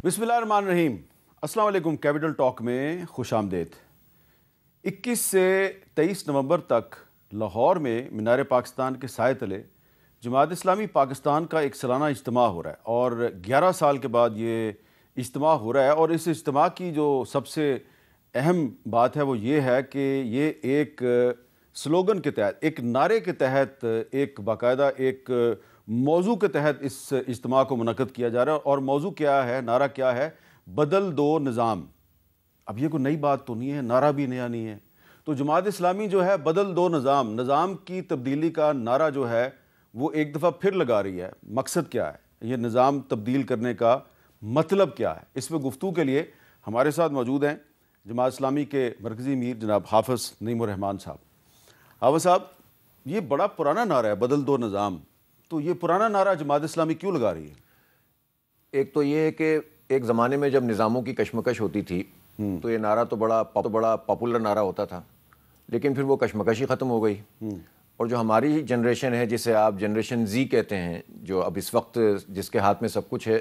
بسم اللہ الرحمن الرحیم. السلام علیکم. کیپٹل ٹاک میں خوش آمدید. 21 سے 23 نومبر تک لاہور میں مینار پاکستان کے سائے تلے جماعت اسلامی پاکستان کا ایک سالانہ اجتماع ہو رہا ہے اور 11 سال کے بعد یہ اجتماع ہو رہا ہے. اور اس اجتماع کی جو سب سے اہم بات ہے وہ یہ ہے کہ یہ ایک سلوگن کے تحت، ایک نعرے کے تحت، ایک باقاعدہ ایک موضوع کے تحت اس اجتماع کو منعقد کیا جا رہا ہے. اور موضوع کیا ہے، نعرہ کیا ہے؟ بدل دو نظام. اب یہ کوئی نئی بات تو نہیں ہے، نعرہ بھی نیا نہیں ہے. تو جماعت اسلامی جو ہے بدل دو نظام، نظام کی تبدیلی کا نعرہ جو ہے وہ ایک دفعہ پھر لگا رہی ہے. مقصد کیا ہے؟ یہ نظام تبدیل کرنے کا مطلب کیا ہے؟ اس میں گفتگو کے لیے ہمارے ساتھ موجود ہیں جماعت اسلامی کے مرکزی امیر جناب حافظ نعیم الرحمان صاحب. حافظ صاحب، یہ بڑا پرانا نعرہ ہے بدل دو نظام، تو یہ پرانا نعرہ جماعت اسلامی کیوں لگا رہی ہے؟ ایک تو یہ ہے کہ ایک زمانے میں جب نظاموں کی کشمکش ہوتی تھی تو یہ نعرہ تو بڑا پاپولر نعرہ ہوتا تھا، لیکن پھر وہ کشمکش ہی ختم ہو گئی. اور جو ہماری جنریشن ہے، جسے آپ جنریشن زی کہتے ہیں، جو اب اس وقت جس کے ہاتھ میں سب کچھ ہے،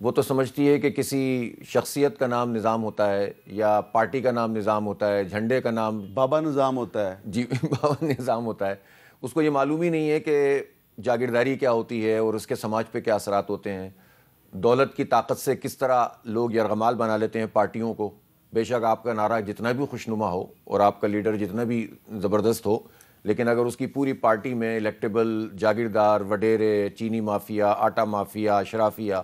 وہ تو سمجھتی ہے کہ کسی شخصیت کا نام نظام ہوتا ہے یا پارٹی کا نام نظام ہوتا ہے، جھنڈے کا نام بابا نظام ہوتا ہے. جی بابا نظام ہوتا ہے. اس کو یہ معلوم ہی نہیں ہے کہ جاگیرداری کیا ہوتی ہے اور اس کے سماج پہ کیا اثرات ہوتے ہیں. دولت کی طاقت سے کس طرح لوگ یرغمال بنا لیتے ہیں پارٹیوں کو. بے شک آپ کا نعرہ جتنا بھی خوشنما ہو اور آپ کا لیڈر جتنا بھی زبردست ہو، لیکن اگر اس کی پوری پارٹی میں الیکٹیبل، جاگیردار، وڈیرے، چینی مافیا، آٹا مافیا، اشرافیہ،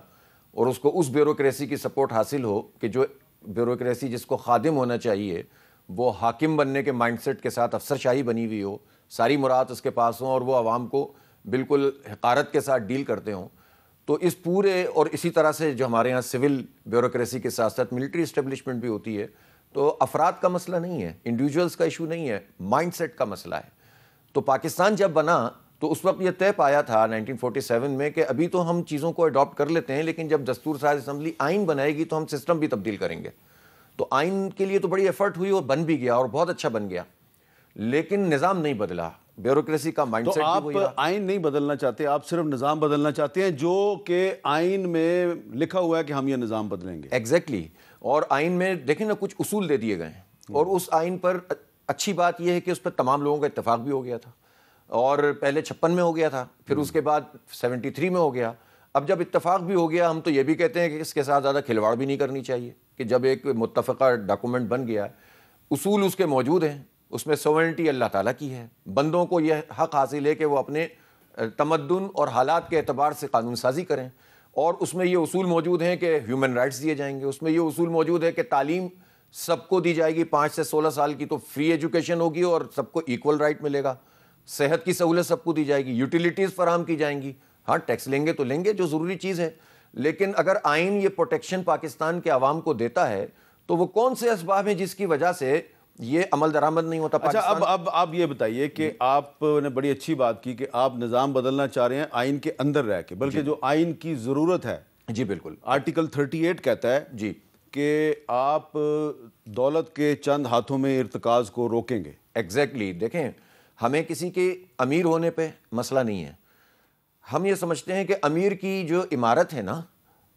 اور اس کو اس بیوروکریسی کی سپورٹ حاصل ہو کہ جو بیوروکریسی جس کو خادم ہونا چاہیے وہ حاکم بننے کے مائنڈ سیٹ کے ساتھ افسر شاہی بنی ہوئی ہو، ساری مراد اس کے پاس ہوں اور وہ عوام کو بالکل حقارت کے ساتھ ڈیل کرتے ہوں، تو اس پورے اور اسی طرح سے جو ہمارے ہاں سول بیوروکریسی کے ساتھ ساتھ ملٹری اسٹیبلشمنٹ بھی ہوتی ہے، تو افراد کا مسئلہ نہیں ہے، انڈیویجولز کا ایشو نہیں ہے، مائنڈ سیٹ کا مسئلہ ہے. تو پاکستان جب بنا تو اس وقت یہ طے پایا تھا 1947 میں کہ ابھی تو ہم چیزوں کو اڈاپٹ کر لیتے ہیں، لیکن جب دستور ساز اسمبلی آئین بنائے گی تو ہم سسٹم بھی تبدیل کریں گے. تو آئین کے لیے تو بڑی ایفرٹ ہوئی اور بن بھی گیا اور بہت اچھا بن گیا، لیکن نظام نہیں بدلا، بیوروکریسی کا مائنڈ تو سیٹ آپ بھی وہی رہا. آئین نہیں بدلنا چاہتے، آپ صرف نظام بدلنا چاہتے ہیں جو کہ آئین میں لکھا ہوا ہے کہ ہم یہ نظام بدلیں گے. ایگزیکٹلی. اور آئین میں دیکھیں نا کچھ اصول دے دیے گئے ہیں، اور اس آئین پر اچھی بات یہ ہے کہ اس پر تمام لوگوں کا اتفاق بھی ہو گیا تھا، اور پہلے 56 میں ہو گیا تھا، پھر اس کے بعد 73 میں ہو گیا. اب جب اتفاق بھی ہو گیا، ہم تو یہ بھی کہتے ہیں کہ اس کے ساتھ زیادہ کھلواڑ بھی نہیں کرنی چاہیے، کہ جب ایک متفقہ ڈاکومنٹ بن گیا، اصول اس کے موجود ہیں، اس میں سوورنٹی اللہ تعالیٰ کی ہے، بندوں کو یہ حق حاصل ہے کہ وہ اپنے تمدن اور حالات کے اعتبار سے قانون سازی کریں، اور اس میں یہ اصول موجود ہیں کہ ہیومن رائٹس دیے جائیں گے، اس میں یہ اصول موجود ہے کہ تعلیم سب کو دی جائے گی، 5 سے 16 سال کی تو فری ایجوکیشن ہوگی اور سب کو ایکول رائٹ ملے گا، صحت کی سہولت سب کو دی جائے گی، یوٹیلیٹیز فراہم کی جائیں گی. ہاں ٹیکس لیں گے تو لیں گے جو ضروری چیز ہے، لیکن اگر آئین یہ پروٹیکشن پاکستان کے عوام کو دیتا ہے تو وہ کون سے اسباب ہیں جس کی وجہ سے یہ عمل درآمد نہیں ہوتا پاکستان؟ اچھا، اب آپ یہ بتائیے کہ آپ نے بڑی اچھی بات کی کہ آپ نظام بدلنا چاہ رہے ہیں آئین کے اندر رہ کے، بلکہ جو آئین کی ضرورت ہے. جی بالکل. آرٹیکل 38 کہتا ہے جی کہ آپ دولت کے چند ہاتھوں میں ارتکاز کو روکیں گے. ایگزیکٹلی. دیکھیں، ہمیں کسی کے امیر ہونے پہ مسئلہ نہیں ہے، ہم یہ سمجھتے ہیں کہ امیر کی جو عمارت ہے نا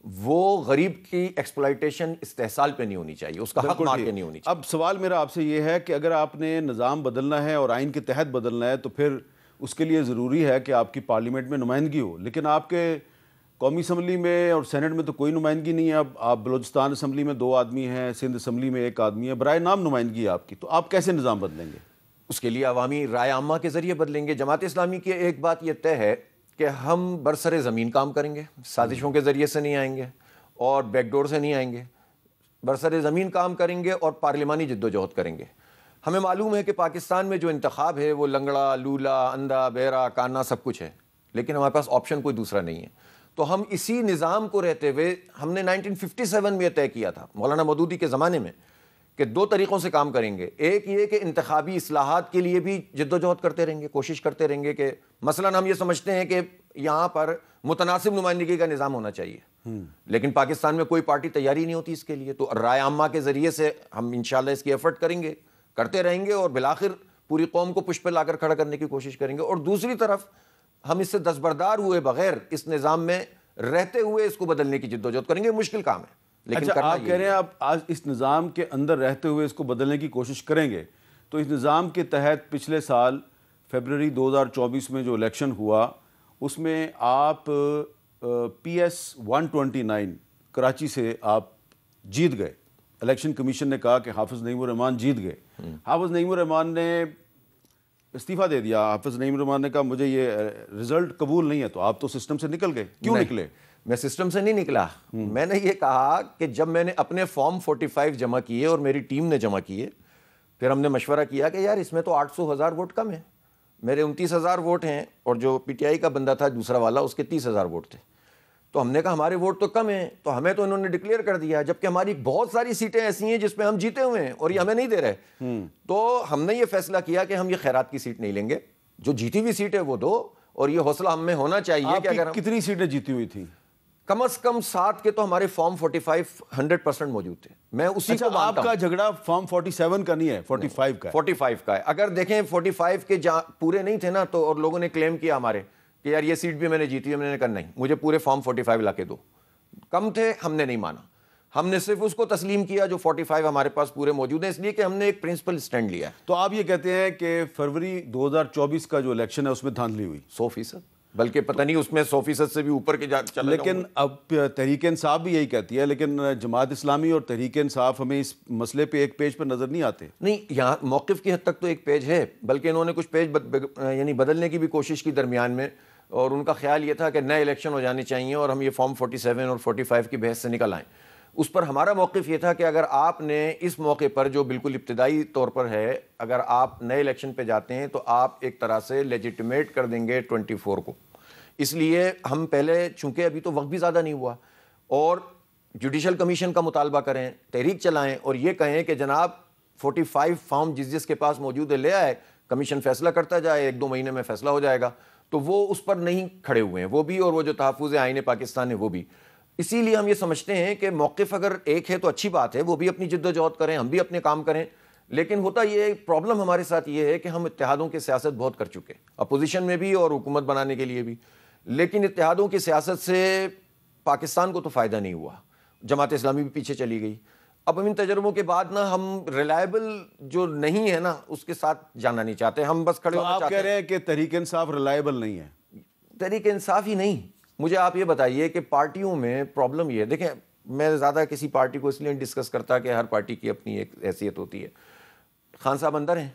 وہ غریب کی ایکسپلائٹیشن استحصال پہ نہیں ہونی چاہیے، اس کا حق مار کے نہیں ہونی چاہیے. اب سوال میرا آپ سے یہ ہے کہ اگر آپ نے نظام بدلنا ہے اور آئین کے تحت بدلنا ہے تو پھر اس کے لیے ضروری ہے کہ آپ کی پارلیمنٹ میں نمائندگی ہو، لیکن آپ کے قومی اسمبلی میں اور سینٹ میں تو کوئی نمائندگی نہیں ہے. اب آپ بلوچستان اسمبلی میں 2 آدمی ہیں، سندھ اسمبلی میں 1 آدمی ہے، برائے نام نمائندگی ہے آپ کی، تو آپ کیسے نظام بدلیں گے؟ اس کے لیے عوامی رائے عامہ کے ذریعے بدلیں گے. جماعت اسلامی کی ایک بات یہ طے ہے کہ ہم برسر زمین کام کریں گے، سازشوں کے ذریعے سے نہیں آئیں گے اور بیک ڈور سے نہیں آئیں گے، برسر زمین کام کریں گے اور پارلیمانی جد و جہد کریں گے. ہمیں معلوم ہے کہ پاکستان میں جو انتخاب ہے وہ لنگڑا، لولا، اندھا، بہرا، کانا سب کچھ ہے، لیکن ہمارے پاس آپشن کوئی دوسرا نہیں ہے. تو ہم اسی نظام کو رہتے ہوئے ہم نے 1957 میں یہ طے کیا تھا مولانا مودودی کے زمانے میں کہ 2 طریقوں سے کام کریں گے. ایک یہ کہ انتخابی اصلاحات کے لیے بھی جد و جہد کرتے رہیں گے، کوشش کرتے رہیں گے کہ مثلا ہم یہ سمجھتے ہیں کہ یہاں پر متناسب نمائندگی کا نظام ہونا چاہیے، لیکن پاکستان میں کوئی پارٹی تیاری نہیں ہوتی اس کے لیے. تو رائے عامہ کے ذریعے سے ہم انشاءاللہ اس کی ایفرٹ کریں گے، کرتے رہیں گے اور بالآخر پوری قوم کو پشت پہ لا کر کھڑا کرنے کی کوشش کریں گے. اور دوسری طرف ہم اس سے دستبردار ہوئے بغیر اس نظام میں رہتے ہوئے اس کو بدلنے کی جدوجہد کریں گے. مشکل کام ہے لیکن اچھا، کرنا آپ کہہ رہے ہیں آپ آج اس نظام کے اندر رہتے ہوئے اس کو بدلنے کی کوشش کریں گے. تو اس نظام کے تحت پچھلے سال فیبرری 2024 میں جو الیکشن ہوا اس میں آپ PS 129 کراچی سے آپ جیت گئے. الیکشن کمیشن نے کہا کہ حافظ نعیم الرحمان جیت گئے. حافظ نعیم الرحمان نے استعفیٰ دے دیا. حافظ نعیم الرحمان نے کہا مجھے یہ رزلٹ قبول نہیں ہے. تو آپ تو سسٹم سے نکل گئے. کیوں نکلے؟ میں سسٹم سے نہیں نکلا. میں نے یہ کہا کہ جب میں نے اپنے فارم 45 جمع کیے اور میری ٹیم نے جمع کیے، پھر ہم نے مشورہ کیا کہ یار اس میں تو 800,000 ووٹ کم ہیں. میرے 29,000 ووٹ ہیں اور جو پی ٹی آئی کا بندہ تھا دوسرا والا اس کے 30,000 ووٹ تھے. تو ہم نے کہا ہمارے ووٹ تو کم ہیں، تو ہمیں تو انہوں نے ڈکلیئر کر دیا، جبکہ ہماری بہت ساری سیٹیں ایسی ہیں جس پہ ہم جیتے ہوئے ہیں اور یہ ہمیں نہیں دے رہے. تو ہم نے یہ فیصلہ کیا کہ ہم یہ خیرات کی سیٹ نہیں لیں گے، جو جیتی ہوئی سیٹ ہے وہ دو. اور یہ حوصلہ ہم میں ہونا چاہیے کہ اگر کتنی سیٹیں جیتی ہوئی تھی؟ کم از کم 7 کے تو ہمارے فارم 45 100% موجود تھے. میں اسی کو آپ کا جھگڑا فارم 47 کا نہیں ہے، 45 کا ہے. 45 کا ہے. اگر دیکھیں 45 کے پورے نہیں تھے نا، تو اور لوگوں نے کلیم کیا ہمارے کہ یار یہ سیٹ بھی میں نے جیتی ہے. میں نے کہا نہیں، مجھے پورے فارم 45 لا کے دو. کم تھے، ہم نے نہیں مانا. ہم نے صرف اس کو تسلیم کیا جو 45 ہمارے پاس پورے موجود ہیں، اس لیے کہ ہم نے ایک پرنسپل سٹینڈ لیا ہے. تو آپ یہ کہتے ہیں کہ فروری 2024 کا جو الیکشن ہے اس میں دھاندلی ہوئی 100%، بلکہ پتہ نہیں اس میں 100% سے بھی اوپر کے چلے. لیکن اب تحریک انصاف بھی یہی کہتی ہے، لیکن جماعت اسلامی اور تحریک انصاف ہمیں اس مسئلے پہ ایک پیج پر نظر نہیں آتے. نہیں، یہاں موقف کی حد تک تو ایک پیج ہے، بلکہ انہوں نے کچھ پیج یعنی بدلنے کی بھی کوشش کی درمیان میں. اور ان کا خیال یہ تھا کہ نئے الیکشن ہو جانے چاہیے اور ہم یہ فارم 47 اور 45 کی بحث سے نکل آئیں. اس پر ہمارا موقف یہ تھا کہ اگر آپ نے اس موقع پر جو بالکل ابتدائی طور پر ہے، اگر آپ نئے الیکشن پہ جاتے ہیں تو آپ ایک طرح سے لیجیٹیمیٹ کر دیں گے 24 کو. اس لیے ہم پہلے، چونکہ ابھی تو وقت بھی زیادہ نہیں ہوا، اور جوڈیشل کمیشن کا مطالبہ کریں، تحریک چلائیں اور یہ کہیں کہ جناب 45 فارم جس کے پاس موجود ہے لے آئے، کمیشن فیصلہ کرتا جائے، 1-2 مہینے میں فیصلہ ہو جائے گا. تو وہ اس پر نہیں کھڑے ہوئے ہیں وہ بھی، اور وہ جو تحفظ آئین پاکستان ہے وہ بھی. اسی لیے ہم یہ سمجھتے ہیں کہ موقف اگر ایک ہے تو اچھی بات ہے، وہ بھی اپنی جد و جہد کریں، ہم بھی اپنے کام کریں. لیکن ہوتا یہ پرابلم ہمارے ساتھ یہ ہے کہ ہم اتحادوں کی سیاست بہت کر چکے، اپوزیشن میں بھی اور حکومت بنانے کے لیے بھی. لیکن اتحادوں کی سیاست سے پاکستان کو تو فائدہ نہیں ہوا، جماعت اسلامی بھی پیچھے چلی گئی. اب ان تجربوں کے بعد نا ہم ریلائبل جو نہیں ہے نا اس کے ساتھ جانا نہیں چاہتے، ہم بس کھڑے ہونا چاہتے ہیں. آپ کہہ رہے ہیں کہ تحریک انصاف ریلائبل نہیں ہے؟ تحریک انصاف ہی نہیں. مجھے آپ یہ بتائیے کہ پارٹیوں میں پرابلم یہ ہے، دیکھیں میں زیادہ کسی پارٹی کو اس لیے ڈسکس کرتا کہ ہر پارٹی کی اپنی ایک حیثیت ہوتی ہے. خان صاحب اندر ہیں،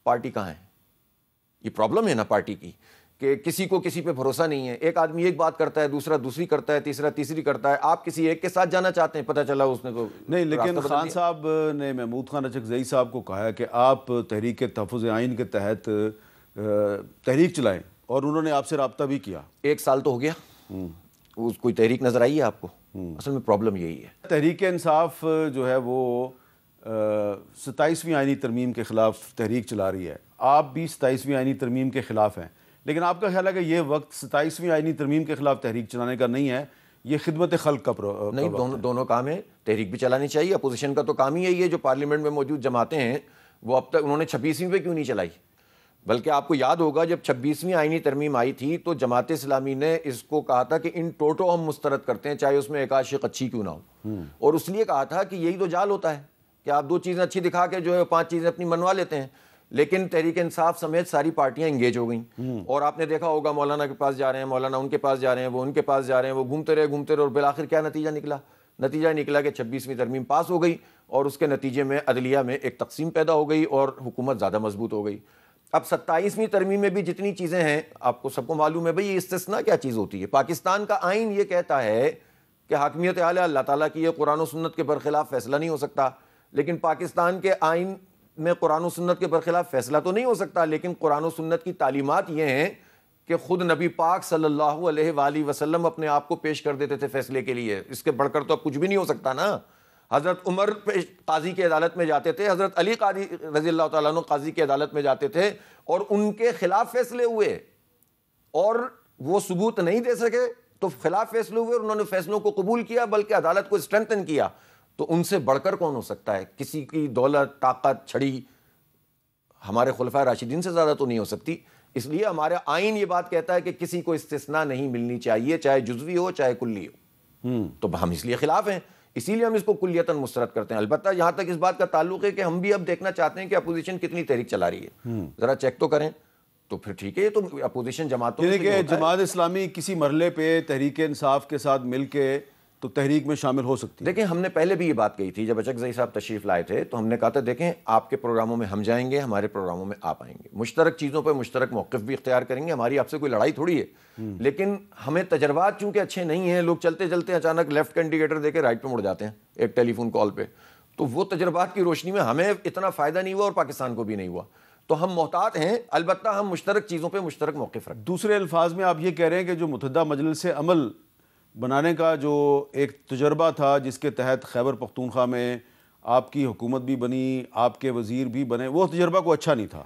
پارٹی کہاں ہے؟ یہ پرابلم ہے نا پارٹی کی، کہ کسی کو کسی پہ بھروسہ نہیں ہے. ایک آدمی ایک بات کرتا ہے، دوسرا دوسری کرتا ہے، تیسرا تیسری کرتا ہے. آپ کسی ایک کے ساتھ جانا چاہتے ہیں، پتہ چلا اس نے تو نہیں. لیکن خان صاحب نے محمود خان اچکزئی صاحب کو کہا ہے کہ آپ تحریک تحفظ آئین کے تحت تحریک چلائیں، اور انہوں نے آپ سے رابطہ بھی کیا. 1 سال تو ہو گیا، کوئی تحریک نظر آئی ہے آپ کو؟ اصل میں پرابلم یہی ہے. تحریک انصاف جو ہے وہ 27ویں آئینی ترمیم کے خلاف تحریک چلا رہی ہے. آپ بھی 27ویں آئینی ترمیم کے خلاف ہیں، لیکن آپ کا خیال ہے کہ یہ وقت 27ویں آئینی ترمیم کے خلاف تحریک چلانے کا نہیں ہے، یہ خدمت خلق کا نہیں. دونوں کام ہیں. تحریک بھی چلانی چاہیے. اپوزیشن کا تو کام ہی یہی ہے. جو پارلیمنٹ میں موجود جماعتیں ہیں وہ اب تک انہوں نے 26ویں پہ کیوں نہیں چلائی؟ بلکہ آپ کو یاد ہوگا جب 26ویں آئینی ترمیم آئی تھی تو جماعت اسلامی نے اس کو کہا تھا کہ ان ٹوٹو ہم مسترد کرتے ہیں، چاہے اس میں ایک آدھ شق اچھی کیوں نہ ہو. اور اس لیے کہا تھا کہ یہی تو جال ہوتا ہے کہ آپ 2 چیزیں اچھی دکھا کے جو ہے 5 چیزیں اپنی منوا لیتے ہیں. لیکن تحریک انصاف سمیت ساری پارٹیاں انگیج ہو گئیں، اور آپ نے دیکھا ہوگا مولانا کے پاس جا رہے ہیں، مولانا ان کے پاس جا رہے ہیں، وہ ان کے پاس جا رہے ہیں، وہ گھومتے رہے اور بالآخر کیا نتیجہ نکلا؟ نتیجہ نکلا کہ 26ویں ترمیم پاس ہو گئی، اور اس کے نتیجے میں عدلیہ میں ایک تقسیم پیدا ہو گئی اور حکومت زیادہ مضبوط ہو گئی. اب 27ویں ترمیم میں بھی جتنی چیزیں ہیں آپ کو سب کو معلوم ہے بھئی یہ استثناء کیا چیز ہوتی ہے. پاکستان کا آئین یہ کہتا ہے کہ حاکمیت اعلیٰ اللہ تعالیٰ کی ہے، قرآن و سنت کے برخلاف فیصلہ نہیں ہو سکتا. لیکن پاکستان کے آئین میں قرآن و سنت کے برخلاف فیصلہ تو نہیں ہو سکتا، لیکن قرآن و سنت کی تعلیمات یہ ہیں کہ خود نبی پاک صلی اللہ علیہ وآلہ وسلم اپنے آپ کو پیش کر دیتے تھے فیصلے کے لیے. اس کے بڑھ کر تو اب کچھ بھی نہیں ہو سکتا نا. حضرت عمر قاضی کی عدالت میں جاتے تھے، حضرت علی قاضی رضی اللہ تعالیٰ عنہ قاضی کی عدالت میں جاتے تھے اور ان کے خلاف فیصلے ہوئے اور وہ ثبوت نہیں دے سکے تو خلاف فیصلے ہوئے اور انہوں نے فیصلوں کو قبول کیا بلکہ عدالت کو اسٹرینتھن کیا. تو ان سے بڑھ کر کون ہو سکتا ہے؟ کسی کی دولت، طاقت، چھڑی ہمارے خلفائے راشدین سے زیادہ تو نہیں ہو سکتی. اس لیے ہمارا آئین یہ بات کہتا ہے کہ کسی کو استثناء نہیں ملنی چاہیے، چاہے جزوی ہو چاہے کلی ہو. تو ہم اس لیے خلاف ہیں، اسی لیے ہم اس کو کلیتاً مسترد کرتے ہیں. البتہ یہاں تک اس بات کا تعلق ہے کہ ہم بھی اب دیکھنا چاہتے ہیں کہ اپوزیشن کتنی تحریک چلا رہی ہے، ذرا چیک تو کریں. تو پھر ٹھیک ہے، یہ تو اپوزیشن جماعتوں میں کہ جماعت اسلامی کسی مرحلے پہ تحریک انصاف کے ساتھ مل کے تو تحریک میں شامل ہو سکتی ہے. دیکھیں ہم نے پہلے بھی یہ بات کہی تھی جب اچکزئی صاحب تشریف لائے تھے، تو ہم نے کہا تھا دیکھیں آپ کے پروگراموں میں ہم جائیں گے، ہمارے پروگراموں میں آپ آئیں گے، مشترک چیزوں پہ مشترک موقف بھی اختیار کریں گے. ہماری آپ سے کوئی لڑائی تھوڑی ہے، لیکن ہمیں تجربات چونکہ اچھے نہیں ہیں، لوگ چلتے چلتے اچانک لیفٹ کا انڈیکیٹر دے کے رائٹ پہ مڑ جاتے ہیں ایک ٹیلی فون کال پہ. تو وہ تجربات کی روشنی میں ہمیں اتنا فائدہ نہیں ہوا اور پاکستان کو بھی نہیں ہوا. تو ہم محتاط ہیں، البتہ ہم مشترک چیزوں پہ مشترک موقف رکھیں. دوسرے الفاظ میں آپ یہ کہہ رہے ہیں کہ جو متحدہ مجلس عمل بنانے کا جو ایک تجربہ تھا، جس کے تحت خیبر پختونخوا میں آپ کی حکومت بھی بنی، آپ کے وزیر بھی بنے، وہ تجربہ کو اچھا نہیں تھا.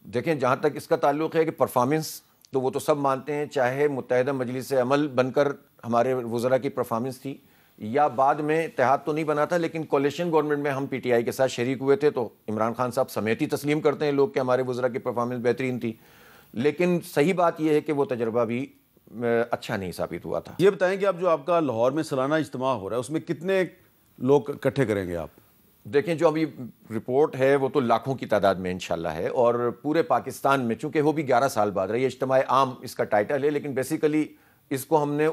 دیکھیں جہاں تک اس کا تعلق ہے کہ پرفارمنس تو وہ تو سب مانتے ہیں، چاہے متحدہ مجلس عمل بن کر ہمارے وزراء کی پرفارمنس تھی یا بعد میں اتحاد تو نہیں بنا تھا، لیکن کولیشن گورنمنٹ میں ہم پی ٹی آئی کے ساتھ شریک ہوئے تھے، تو عمران خان صاحب سمیت ہی تسلیم کرتے ہیں لوگ کہ ہمارے وزراء کی پرفارمنس بہترین تھی. لیکن صحیح بات یہ ہے کہ وہ تجربہ بھی اچھا نہیں ثابت ہوا تھا. یہ بتائیں کہ اب جو آپ کا لاہور میں سالانہ اجتماع ہو رہا ہے، اس میں کتنے لوگ اکٹھے کریں گے آپ؟ دیکھیں جو ابھی رپورٹ ہے وہ تو لاکھوں کی تعداد میں انشاءاللہ ہے، اور پورے پاکستان میں، چونکہ وہ بھی 11 سال بعد رہی ہے، اجتماع عام اس کا ٹائٹل ہے، لیکن بیسیکلی اس کو ہم نے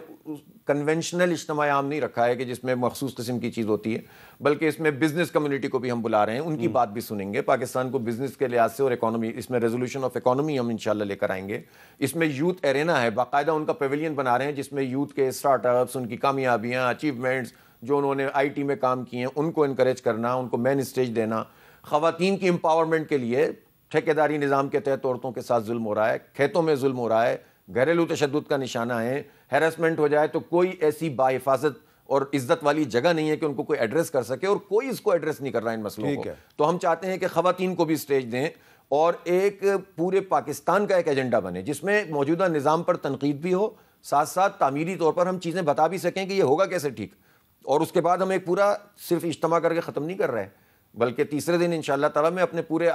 کنونشنل اجتماع عام نہیں رکھا ہے کہ جس میں مخصوص قسم کی چیز ہوتی ہے، بلکہ اس میں بزنس کمیونٹی کو بھی ہم بلا رہے ہیں، ان کی بات بھی سنیں گے. پاکستان کو بزنس کے لحاظ سے اور اکانومی، اس میں ریزولوشن آف اکانومی ہم انشاءاللہ لے کر آئیں گے. اس میں یوتھ ایرینا ہے، باقاعدہ ان کا پیویلین بنا رہے ہیں جس میں یوتھ کے اسٹارٹ اپس، ان کی کامیابیاں، اچیومنٹس جو انہوں نے آئی ٹی میں کام کیے ہیں ان کو انکریج کرنا، ان کو مین اسٹیج دینا. خواتین کی امپاورمنٹ کے لیے ٹھیکیداری نظام کے تحت عورتوں کے ساتھ ظلم ہو رہا ہے، کھیتوں میں ظلم ہو رہا ہے، گھریلو تشدد کا نشانہ ہے، ہیراسمنٹ ہو جائے تو کوئی ایسی باحفاظت اور عزت والی جگہ نہیں ہے کہ ان کو کوئی ایڈریس کر سکے، اور کوئی اس کو ایڈریس نہیں کر رہا ان مسئلوں کو. تو ہم چاہتے ہیں کہ خواتین کو بھی اسٹیج دیں اور ایک پورے پاکستان کا ایک ایجنڈا بنے جس میں موجودہ نظام پر تنقید بھی ہو، ساتھ ساتھ تعمیری طور پر ہم چیزیں بتا بھی سکیں کہ یہ ہوگا کیسے ٹھیک. اور اس کے بعد ہم ایک پورا صرف اجتماع کر کے ختم نہیں کر رہے، بلکہ تیسرے دن انشاءاللہ تعالیٰ میں اپنے پورے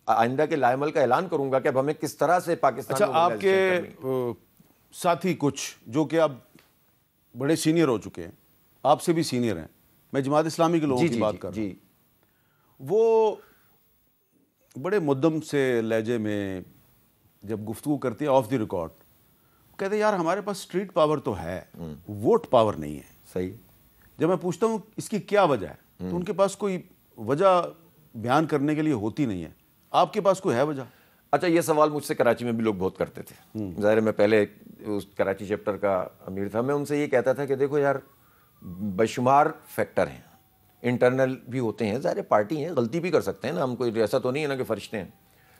آئندہ کے لائے عمل کا اعلان کروں گا کہ اب ہمیں کس طرح سے پاکستان. اچھا، آپ کے ساتھی کچھ جو کہ اب بڑے سینئر ہو چکے ہیں، آپ سے بھی سینئر ہیں، میں جماعت اسلامی کے لوگوں کی بات کر رہا ہوں، وہ بڑے مدم سے لہجے میں جب گفتگو کرتی ہے آف دی ریکارڈ، کہتے ہیں یار ہمارے پاس اسٹریٹ پاور تو ہے، ووٹ پاور نہیں ہے. صحیح. جب میں پوچھتا ہوں اس کی کیا وجہ ہے تو ان کے پاس کوئی وجہ بیان کرنے کے لیے ہوتی نہیں ہے. آپ کے پاس کوئی ہے وجہ؟ اچھا، یہ سوال مجھ سے کراچی میں بھی لوگ بہت کرتے تھے. ظاہر میں پہلے اس کراچی چیپٹر کا امیر تھا، میں ان سے یہ کہتا تھا کہ دیکھو یار بے شمار فیکٹر ہیں، انٹرنل بھی ہوتے ہیں، ظاہر پارٹی ہیں، غلطی بھی کر سکتے ہیں نا، ہم کوئی ایسا تو نہیں ہے نا کہ فرشتے ہیں،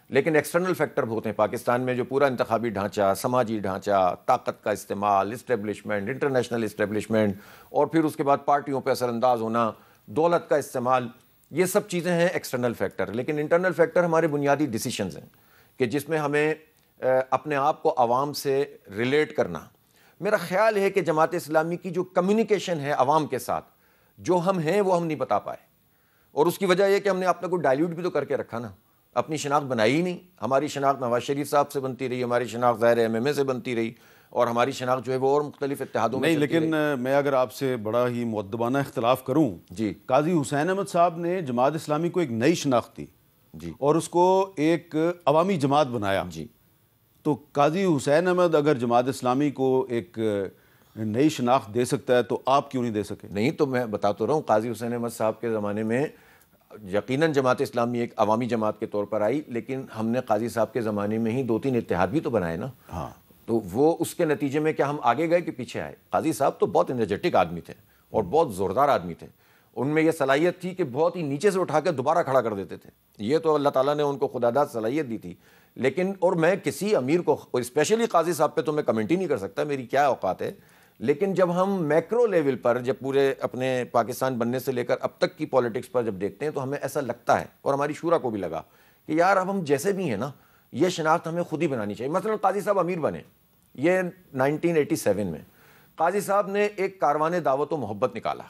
لیکن ایکسٹرنل فیکٹر ہوتے ہیں. پاکستان میں جو پورا انتخابی ڈھانچہ، سماجی ڈھانچہ، طاقت کا استعمال، اسٹیبلشمنٹ، انٹرنیشنل اسٹیبلشمنٹ، اور پھر اس کے بعد پارٹیوں پہ اثر انداز ہونا، دولت کا استعمال، یہ سب چیزیں ہیں ایکسٹرنل فیکٹر. لیکن انٹرنل فیکٹر ہمارے بنیادی ڈیسیشنز ہیں کہ جس میں ہمیں اپنے آپ کو عوام سے ریلیٹ کرنا. میرا خیال ہے کہ جماعت اسلامی کی جو کمیونیکیشن ہے عوام کے ساتھ، جو ہم ہیں وہ ہم نہیں بتا پائے، اور اس کی وجہ یہ کہ ہم نے اپنے کو ڈائلیوٹ بھی تو کر کے رکھا نا، اپنی شناخت بنائی ہی نہیں. ہماری شناخت نواز شریف صاحب سے بنتی رہی، ہماری شناخت ظاہر ایم ایم اے سے بنتی رہی، اور ہماری شناخت جو ہے وہ اور مختلف اتحادوں میں نہیں. لیکن میں اگر آپ سے بڑا ہی مؤدبانہ اختلاف کروں، جی، قاضی حسین احمد صاحب نے جماعت اسلامی کو ایک نئی شناخت دی جی، اور اس کو ایک عوامی جماعت بنایا. جی. تو قاضی حسین احمد اگر جماعت اسلامی کو ایک نئی شناخت دے سکتا ہے تو آپ کیوں نہیں دے سکے؟ نہیں تو میں بتاتا رہا ہوں، قاضی حسین احمد صاحب کے زمانے میں یقیناً جماعت اسلامی ایک عوامی جماعت کے طور پر آئی، لیکن ہم نے قاضی صاحب کے زمانے میں ہی 2-3 اتحاد بھی تو بنائے نا. ہاں. تو وہ اس کے نتیجے میں کیا ہم آگے گئے کہ پیچھے آئے؟ قاضی صاحب تو بہت انرجیٹک آدمی تھے اور بہت زوردار آدمی تھے. ان میں یہ صلاحیت تھی کہ بہت ہی نیچے سے اٹھا کے دوبارہ کھڑا کر دیتے تھے. یہ تو اللہ تعالیٰ نے ان کو خداداد صلاحیت دی تھی. لیکن اور میں کسی امیر کو، اسپیشلی قاضی صاحب پہ تو میں کمنٹ ہی نہیں کر سکتا، میری کیا اوقات ہے. لیکن جب ہم میکرو لیول پر، جب پورے اپنے پاکستان بننے سے لے کر اب تک کی پالیٹکس پر جب دیکھتے ہیں تو ہمیں ایسا لگتا ہے، اور ہماری شورا کو بھی لگا کہ یار اب ہم جیسے بھی ہیں نا، یہ شناخت ہمیں خود ہی بنانی چاہیے. مثلا قاضی صاحب امیر بنے، یہ 1987 میں قاضی صاحب نے ایک کاروان دعوت و محبت نکالا.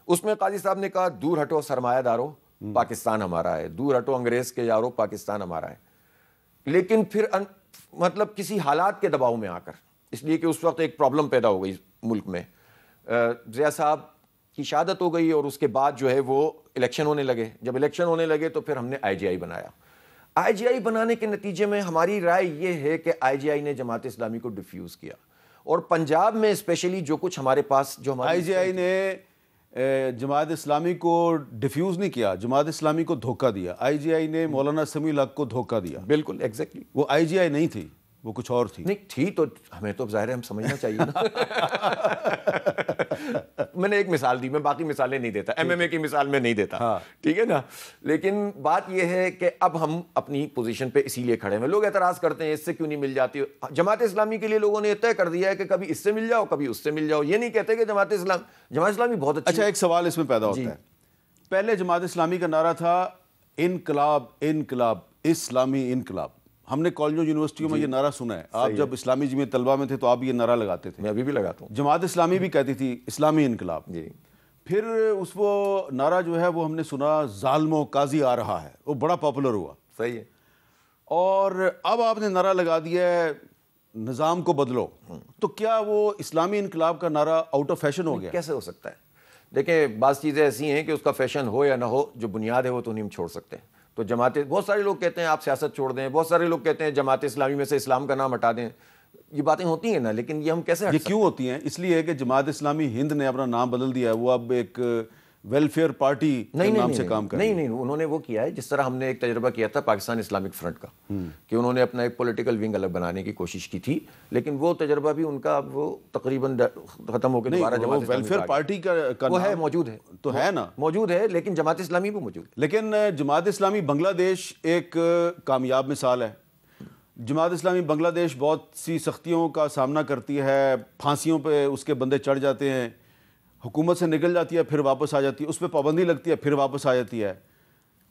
اس میں قاضی صاحب نے کہا دور ہٹو سرمایہ دارو، پاکستان ہمارا ہے، دور ہٹو انگریز کے یارو، پاکستان ہمارا ہے. لیکن پھر مطلب کسی حالات کے دباؤ میں آ کر، اس لیے کہ اس وقت ایک پرابلم پیدا ہو گئی ملک میں، ضیاء صاحب کی شہادت ہو گئی اور اس کے بعد جو ہے وہ الیکشن ہونے لگے. جب الیکشن ہونے لگے تو پھر ہم نے آئی جی آئی بنایا. آئی جی آئی بنانے کے نتیجے میں ہماری رائے یہ ہے کہ آئی جی آئی نے جماعت اسلامی کو ڈیفیوز کیا، اور پنجاب میں اسپیشلی جو کچھ ہمارے پاس جو ہماری آئی جی آئی نے جماعت اسلامی کو ڈیفیوز نہیں کیا، جماعت اسلامی کو دھوکہ دیا. آئی جی آئی نے مولانا سمیع الحق کو دھوکہ دیا. بالکل ایگزیکٹلی. وہ آئی جی آئی نہیں تھی، وہ کچھ اور تھی. نہیں تھی تو ہمیں تو ظاہر ہے ہم سمجھنا چاہیے نا. میں نے ایک مثال دی، میں باقی مثالیں نہیں دیتا، ایم ایم اے کی مثال میں نہیں دیتا، ٹھیک ہے نا. لیکن بات یہ ہے کہ اب ہم اپنی پوزیشن پہ اسی لیے کھڑے ہیں. لوگ اعتراض کرتے ہیں اس سے کیوں نہیں مل جاتی. جماعت اسلامی کے لیے لوگوں نے طے کر دیا ہے کہ کبھی اس سے مل جاؤ کبھی اس سے مل جاؤ. یہ نہیں کہتے کہ جماعت اسلامی بہت اچھی. اچھا ایک سوال اس میں پیدا ہوتا ہے. پہلے جماعت اسلامی کا نعرہ تھا انقلاب انقلاب اسلامی انقلاب. ہم نے کالجوں یونیورسٹیوں میں یہ نعرہ سنا ہے. آپ جب اسلامی جمعیت طلبہ میں تھے تو آپ یہ نعرہ لگاتے تھے. میں ابھی بھی لگاتا ہوں. جماعت اسلامی بھی کہتی تھی اسلامی انقلاب. جی. پھر اس وہ نعرہ جو ہے وہ ہم نے سنا ظالم و قاضی آ رہا ہے، وہ بڑا پاپولر ہوا. صحیح ہے. اور اب آپ نے نعرہ لگا دیا ہے نظام کو بدلو. تو کیا وہ اسلامی انقلاب کا نعرہ آؤٹ آف فیشن ہو گیا؟ کیسے ہو سکتا ہے؟ دیکھیں بعض چیزیں ایسی ہیں کہ اس کا فیشن ہو یا نہ ہو، جو بنیاد ہے وہ تو نہیں ہم چھوڑ سکتے. تو بہت سارے لوگ کہتے ہیں آپ سیاست چھوڑ دیں، بہت سارے لوگ کہتے ہیں جماعت اسلامی میں سے اسلام کا نام ہٹا دیں. یہ باتیں ہوتی ہیں نا، لیکن یہ ہم کیسے یہ کیوں ہوتی ہیں؟ اس لیے کہ جماعت اسلامی ہند نے اپنا نام بدل دیا ہے، وہ اب ایک ویلفیئر پارٹی کے نام سے کام کر رہی ہے. نہیں، انہوں نے وہ کیا ہے جس طرح ہم نے ایک تجربہ کیا تھا پاکستان اسلامک فرنٹ کا، کہ انہوں نے اپنا ایک پولیٹیکل ونگ الگ بنانے کی کوشش کی تھی، لیکن وہ تجربہ بھی ان کا اب وہ تقریباً ختم ہو کے دوبارہ جماعت ویلفیئر پارٹی کا وہ ہے، موجود ہے تو ہے نا، موجود ہے، لیکن جماعت اسلامی بھی موجود ہے. لیکن جماعت اسلامی بنگلہ دیش ایک کامیاب مثال ہے. جماعت اسلامی بنگلہ دیش بہت سی سختیوں کا سامنا کرتی ہے، پھانسیوں پہ اس کے بندے چڑھ جاتے ہیں، حکومت سے نکل جاتی ہے پھر واپس آ جاتی ہے، اس پہ پابندی لگتی ہے پھر واپس آ جاتی ہے،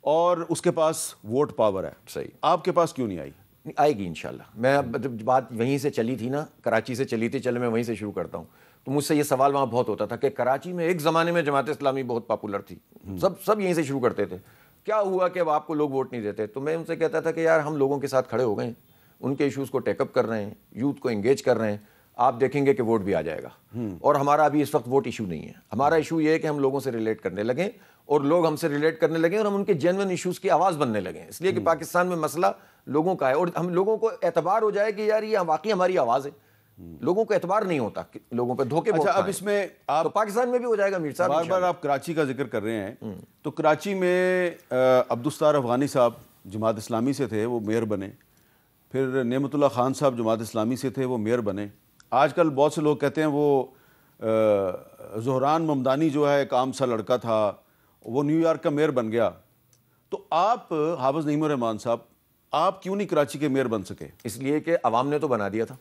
اور اس کے پاس ووٹ پاور ہے. صحیح. آپ کے پاس کیوں نہیں آئی؟ آئے گی انشاءاللہ. میں بات وہیں سے چلی تھی نا، کراچی سے چلی تھی، چلے میں وہیں سے شروع کرتا ہوں. تو مجھ سے یہ سوال وہاں بہت ہوتا تھا کہ کراچی میں ایک زمانے میں جماعت اسلامی بہت پاپولر تھی، سب یہیں سے شروع کرتے تھے، کیا ہوا کہ اب آپ کو لوگ ووٹ نہیں دیتے؟ تو میں ان سے کہتا تھا کہ یار ہم لوگوں کے ساتھ کھڑے ہو گئے ہیں، ان کے ایشوز کو ٹیک اپ کر رہے ہیں، یوتھ کو انگیج کر رہے ہیں، آپ دیکھیں گے کہ ووٹ بھی آ جائے گا. اور ہمارا ابھی اس وقت ووٹ ایشو نہیں ہے. ہمارا ایشو یہ ہے کہ ہم لوگوں سے ریلیٹ کرنے لگیں اور لوگ ہم سے ریلیٹ کرنے لگیں اور ہم ان کے جینوئن ایشوز کی آواز بننے لگیں. اس لیے کہ پاکستان میں مسئلہ لوگوں کا ہے اور ہم لوگوں کو اعتبار ہو جائے کہ یار یہ واقعی ہماری آواز ہے. لوگوں کو اعتبار نہیں ہوتا، لوگوں پہ دھوکے. اچھا اب اس میں آپ پاکستان میں بھی ہو جائے گا. میر صاحب بار بار آپ کراچی کا ذکر کر رہے ہیں، تو کراچی میں عبدالستار افغانی صاحب جماعت اسلامی سے تھے، وہ میئر بنے. پھر نعمت اللہ خان صاحب جماعت اسلامی سے تھے، وہ میئر بنے. آج کل بہت سے لوگ کہتے ہیں وہ زہران ممدانی جو ہے ایک عام سا لڑکا تھا، وہ نیو یارک کا میئر بن گیا. تو آپ حافظ نعیم الرحمان صاحب، آپ کیوں نہیں کراچی کے میئر بن سکے؟ اس لیے کہ عوام نے تو بنا دیا تھا.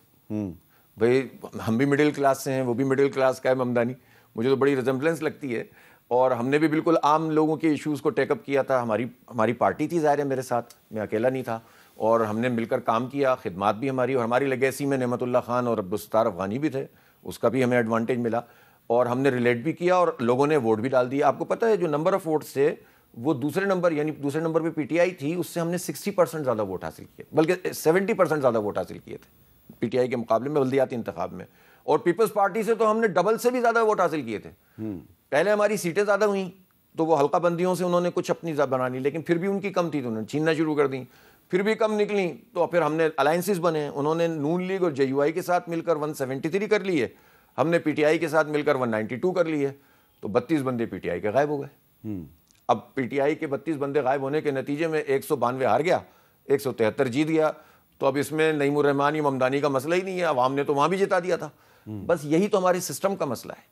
بھئی ہم بھی مڈل کلاس سے ہیں، وہ بھی مڈل کلاس کا ہے ممدانی، مجھے تو بڑی ریزمبلنس لگتی ہے. اور ہم نے بھی بالکل عام لوگوں کے ایشوز کو ٹیک اپ کیا تھا. ہماری پارٹی تھی ظاہر ہے میرے ساتھ، میں اکیلا نہیں تھا، اور ہم نے مل کر کام کیا. خدمات بھی ہماری، اور ہماری لیگیسی میں نعمت اللہ خان اور عبدالستار افغانی بھی تھے، اس کا بھی ہمیں ایڈوانٹیج ملا. اور ہم نے ریلیٹ بھی کیا اور لوگوں نے ووٹ بھی ڈال دیا. آپ کو پتہ ہے جو نمبر آف ووٹس تھے وہ دوسرے نمبر پہ پی ٹی آئی تھی، اس سے ہم نے 60% زیادہ ووٹ حاصل کیے، بلکہ 70% زیادہ ووٹ حاصل کیے تھے پی ٹی آئی کے مقابلے میں بلدیاتی انتخاب میں. اور پیپلز پارٹی سے تو ہم نے ڈبل سے بھی زیادہ ووٹ حاصل کیے تھے. پہلے ہماری سیٹیں زیادہ ہوئیں تو وہ حلقہ بندیوں سے انہوں نے کچھ اپنی بنا لی، لیکن پھر بھی ان کی کم تھی تو انہوں نے چھیننا شروع کر دیں. پھر بھی کم نکلیں تو پھر ہم نے الائنسز بنے. انہوں نے نون لیگ اور جے یو آئی کے ساتھ مل کر 173 کر لی ہے، ہم نے پی ٹی آئی کے ساتھ مل کر 192 کر لی ہے. تو 32 بندے پی ٹی آئی کے غائب ہو گئے. اب پی ٹی آئی کے 32 بندے غائب ہونے کے نتیجے میں 192 ہار گیا، 173 جیت گیا. تو اب اس میں نعیم الرحمان یا ممدانی کا مسئلہ ہی نہیں ہے، عوام نے تو وہاں بھی جتا دیا تھا. بس یہی تو ہمارے سسٹم کا مسئلہ ہے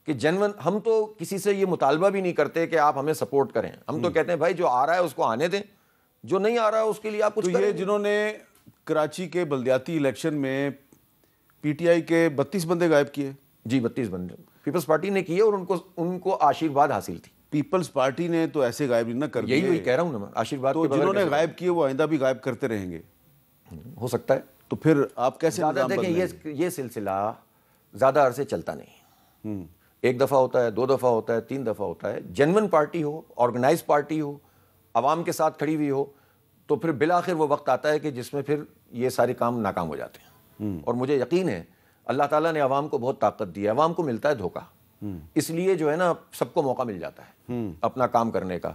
کہ جنون ہم تو کسی سے یہ مطالبہ بھی نہیں کرتے کہ آپ ہمیں سپورٹ کریں. ہم تو کہتے ہیں بھائی جو آ رہا ہے اس کو آنے دیں، جو نہیں آ رہا ہے اس کے لیے آپ کچھ کریں. یہ جنہوں نے کراچی کے بلدیاتی الیکشن میں پی ٹی آئی کے 32 بندے غائب کیے. جی 32 بندے پیپلز پارٹی نے کیے اور ان کو آشیرواد حاصل تھی. پیپلز پارٹی نے تو ایسے غائب نہیں نہ کر دیے. یہی کہہ رہا ہوں نا میں، آشیرواد تو جنہوں نے غائب کیے وہ آئندہ بھی غائب کرتے رہیں گے. ہو سکتا ہے. تو پھر آپ کیسے زیادہ دیکھیں یہ سلسلہ زیادہ عرصے چلتا نہیں. ایک دفعہ ہوتا ہے، 2 دفعہ ہوتا ہے، 3 دفعہ ہوتا ہے. جنون پارٹی ہو، آرگنائز پارٹی ہو، عوام کے ساتھ کھڑی ہوئی ہو، تو پھر بالآخر وہ وقت آتا ہے کہ جس میں پھر یہ سارے کام ناکام ہو جاتے ہیں. اور مجھے یقین ہے اللہ تعالیٰ نے عوام کو بہت طاقت دی ہے. عوام کو ملتا ہے دھوکہ, اس لیے جو ہے نا سب کو موقع مل جاتا ہے اپنا کام کرنے کا.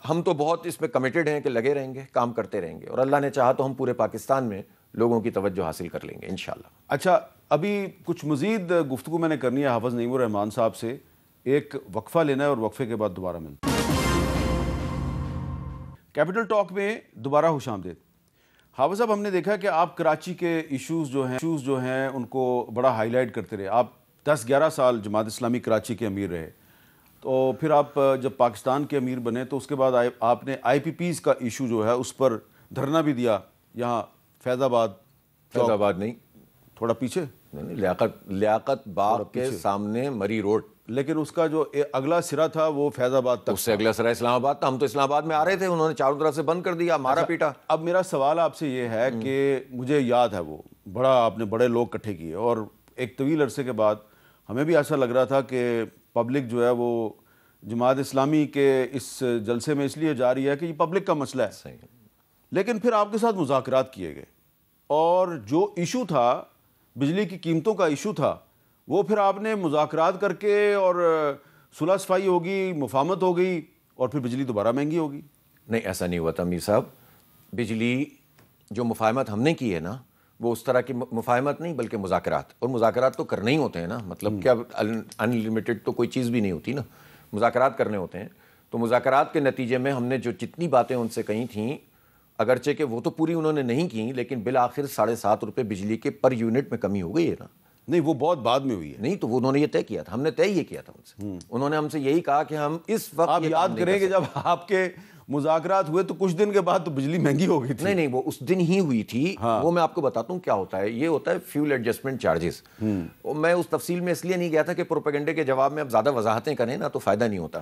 ہم تو بہت اس میں کمیٹڈ ہیں کہ لگے رہیں گے, کام کرتے رہیں گے, اور اللہ نے چاہا تو ہم پورے پاکستان میں لوگوں کی توجہ حاصل کر لیں گے انشاءاللہ. اچھا, ابھی کچھ مزید گفتگو میں نے کرنی ہے حافظ نعیم الرحمان صاحب سے. ایک وقفہ لینا ہے اور وقفے کے بعد دوبارہ ملتے ہیں. کیپٹل ٹاک میں دوبارہ خوش آمدید. حافظ صاحب, ہم نے دیکھا کہ آپ کراچی کے ایشوز جو ہیں ان کو بڑا ہائی لائٹ کرتے رہے. آپ 10-11 سال جماعت اسلامی کراچی کے امیر رہے, تو پھر آپ جب پاکستان کے امیر بنے تو اس کے بعد آپ نے آئی پی پیز کا ایشو جو ہے اس پر دھرنا بھی دیا. یہاں فیض آباد نہیں, تھوڑا پیچھے, لیاقت باغ کے سامنے مری روڈ, لیکن اس کا جو اگلا سرا تھا وہ فیض آباد تک, اس سے اگلا سرا اسلام آباد تھا. ہم تو اسلام آباد میں آ رہے تھے, انہوں نے چاروں طرف سے بند کر دیا, مارا پیٹا. اب میرا سوال آپ سے یہ ہے کہ مجھے یاد ہے وہ آپ نے بڑے لوگ اکٹھے کیے, اور ایک طویل عرصے کے بعد ہمیں بھی ایسا لگ رہا تھا کہ پبلک جو ہے وہ جماعت اسلامی کے اس جلسے میں اس لیے جا رہی ہے کہ یہ پبلک کا مسئلہ ہے. صحیح. لیکن پھر آپ کے ساتھ مذاکرات کیے گئے, اور جو ایشو تھا بجلی کی قیمتوں کا ایشو تھا, وہ پھر آپ نے مذاکرات کر کے, اور صلح صفائی ہوگی, مفاہمت ہو گئی, اور پھر بجلی دوبارہ مہنگی ہوگی. نہیں, ایسا نہیں ہوا تھا امیر صاحب. بجلی جو مفاہمت ہم نے کی ہے نا, وہ اس طرح کی مفاہمت نہیں بلکہ مذاکرات, اور مذاکرات تو کرنے ہی ہوتے ہیں نا. مطلب کیا ان لمیٹڈ تو کوئی چیز بھی نہیں ہوتی نا, مذاکرات کرنے ہوتے ہیں. تو مذاکرات کے نتیجے میں ہم نے جو جتنی باتیں ان سے کہی تھیں, اگرچہ کہ وہ تو پوری انہوں نے نہیں کی, لیکن بالآخر 7.5 روپے بجلی کے پر یونٹ میں کمی ہو گئی ہے نا. نہیں, وہ بہت بعد میں ہوئی ہے. نہیں, تو وہ انہوں نے یہ طے کیا تھا, ہم نے طے یہ کیا تھا ان سے. انہوں نے ہم سے یہی کہا کہ ہم اس وقت, آپ یاد کریں کہ جب آپ کے مذاکرات ہوئے تو کچھ دن کے بعد تو بجلی مہنگی ہو گئی تھی. نہیں, وہ اس دن ہی ہوئی تھی. وہ میں آپ کو بتاتا ہوں کیا ہوتا ہے. یہ ہوتا ہے فیول ایڈجسٹمنٹ چارجز. میں اس تفصیل میں اس لیے نہیں گیا تھا کہ پروپیگنڈے کے جواب میں اب زیادہ وضاحتیں کریں نا تو فائدہ نہیں ہوتا.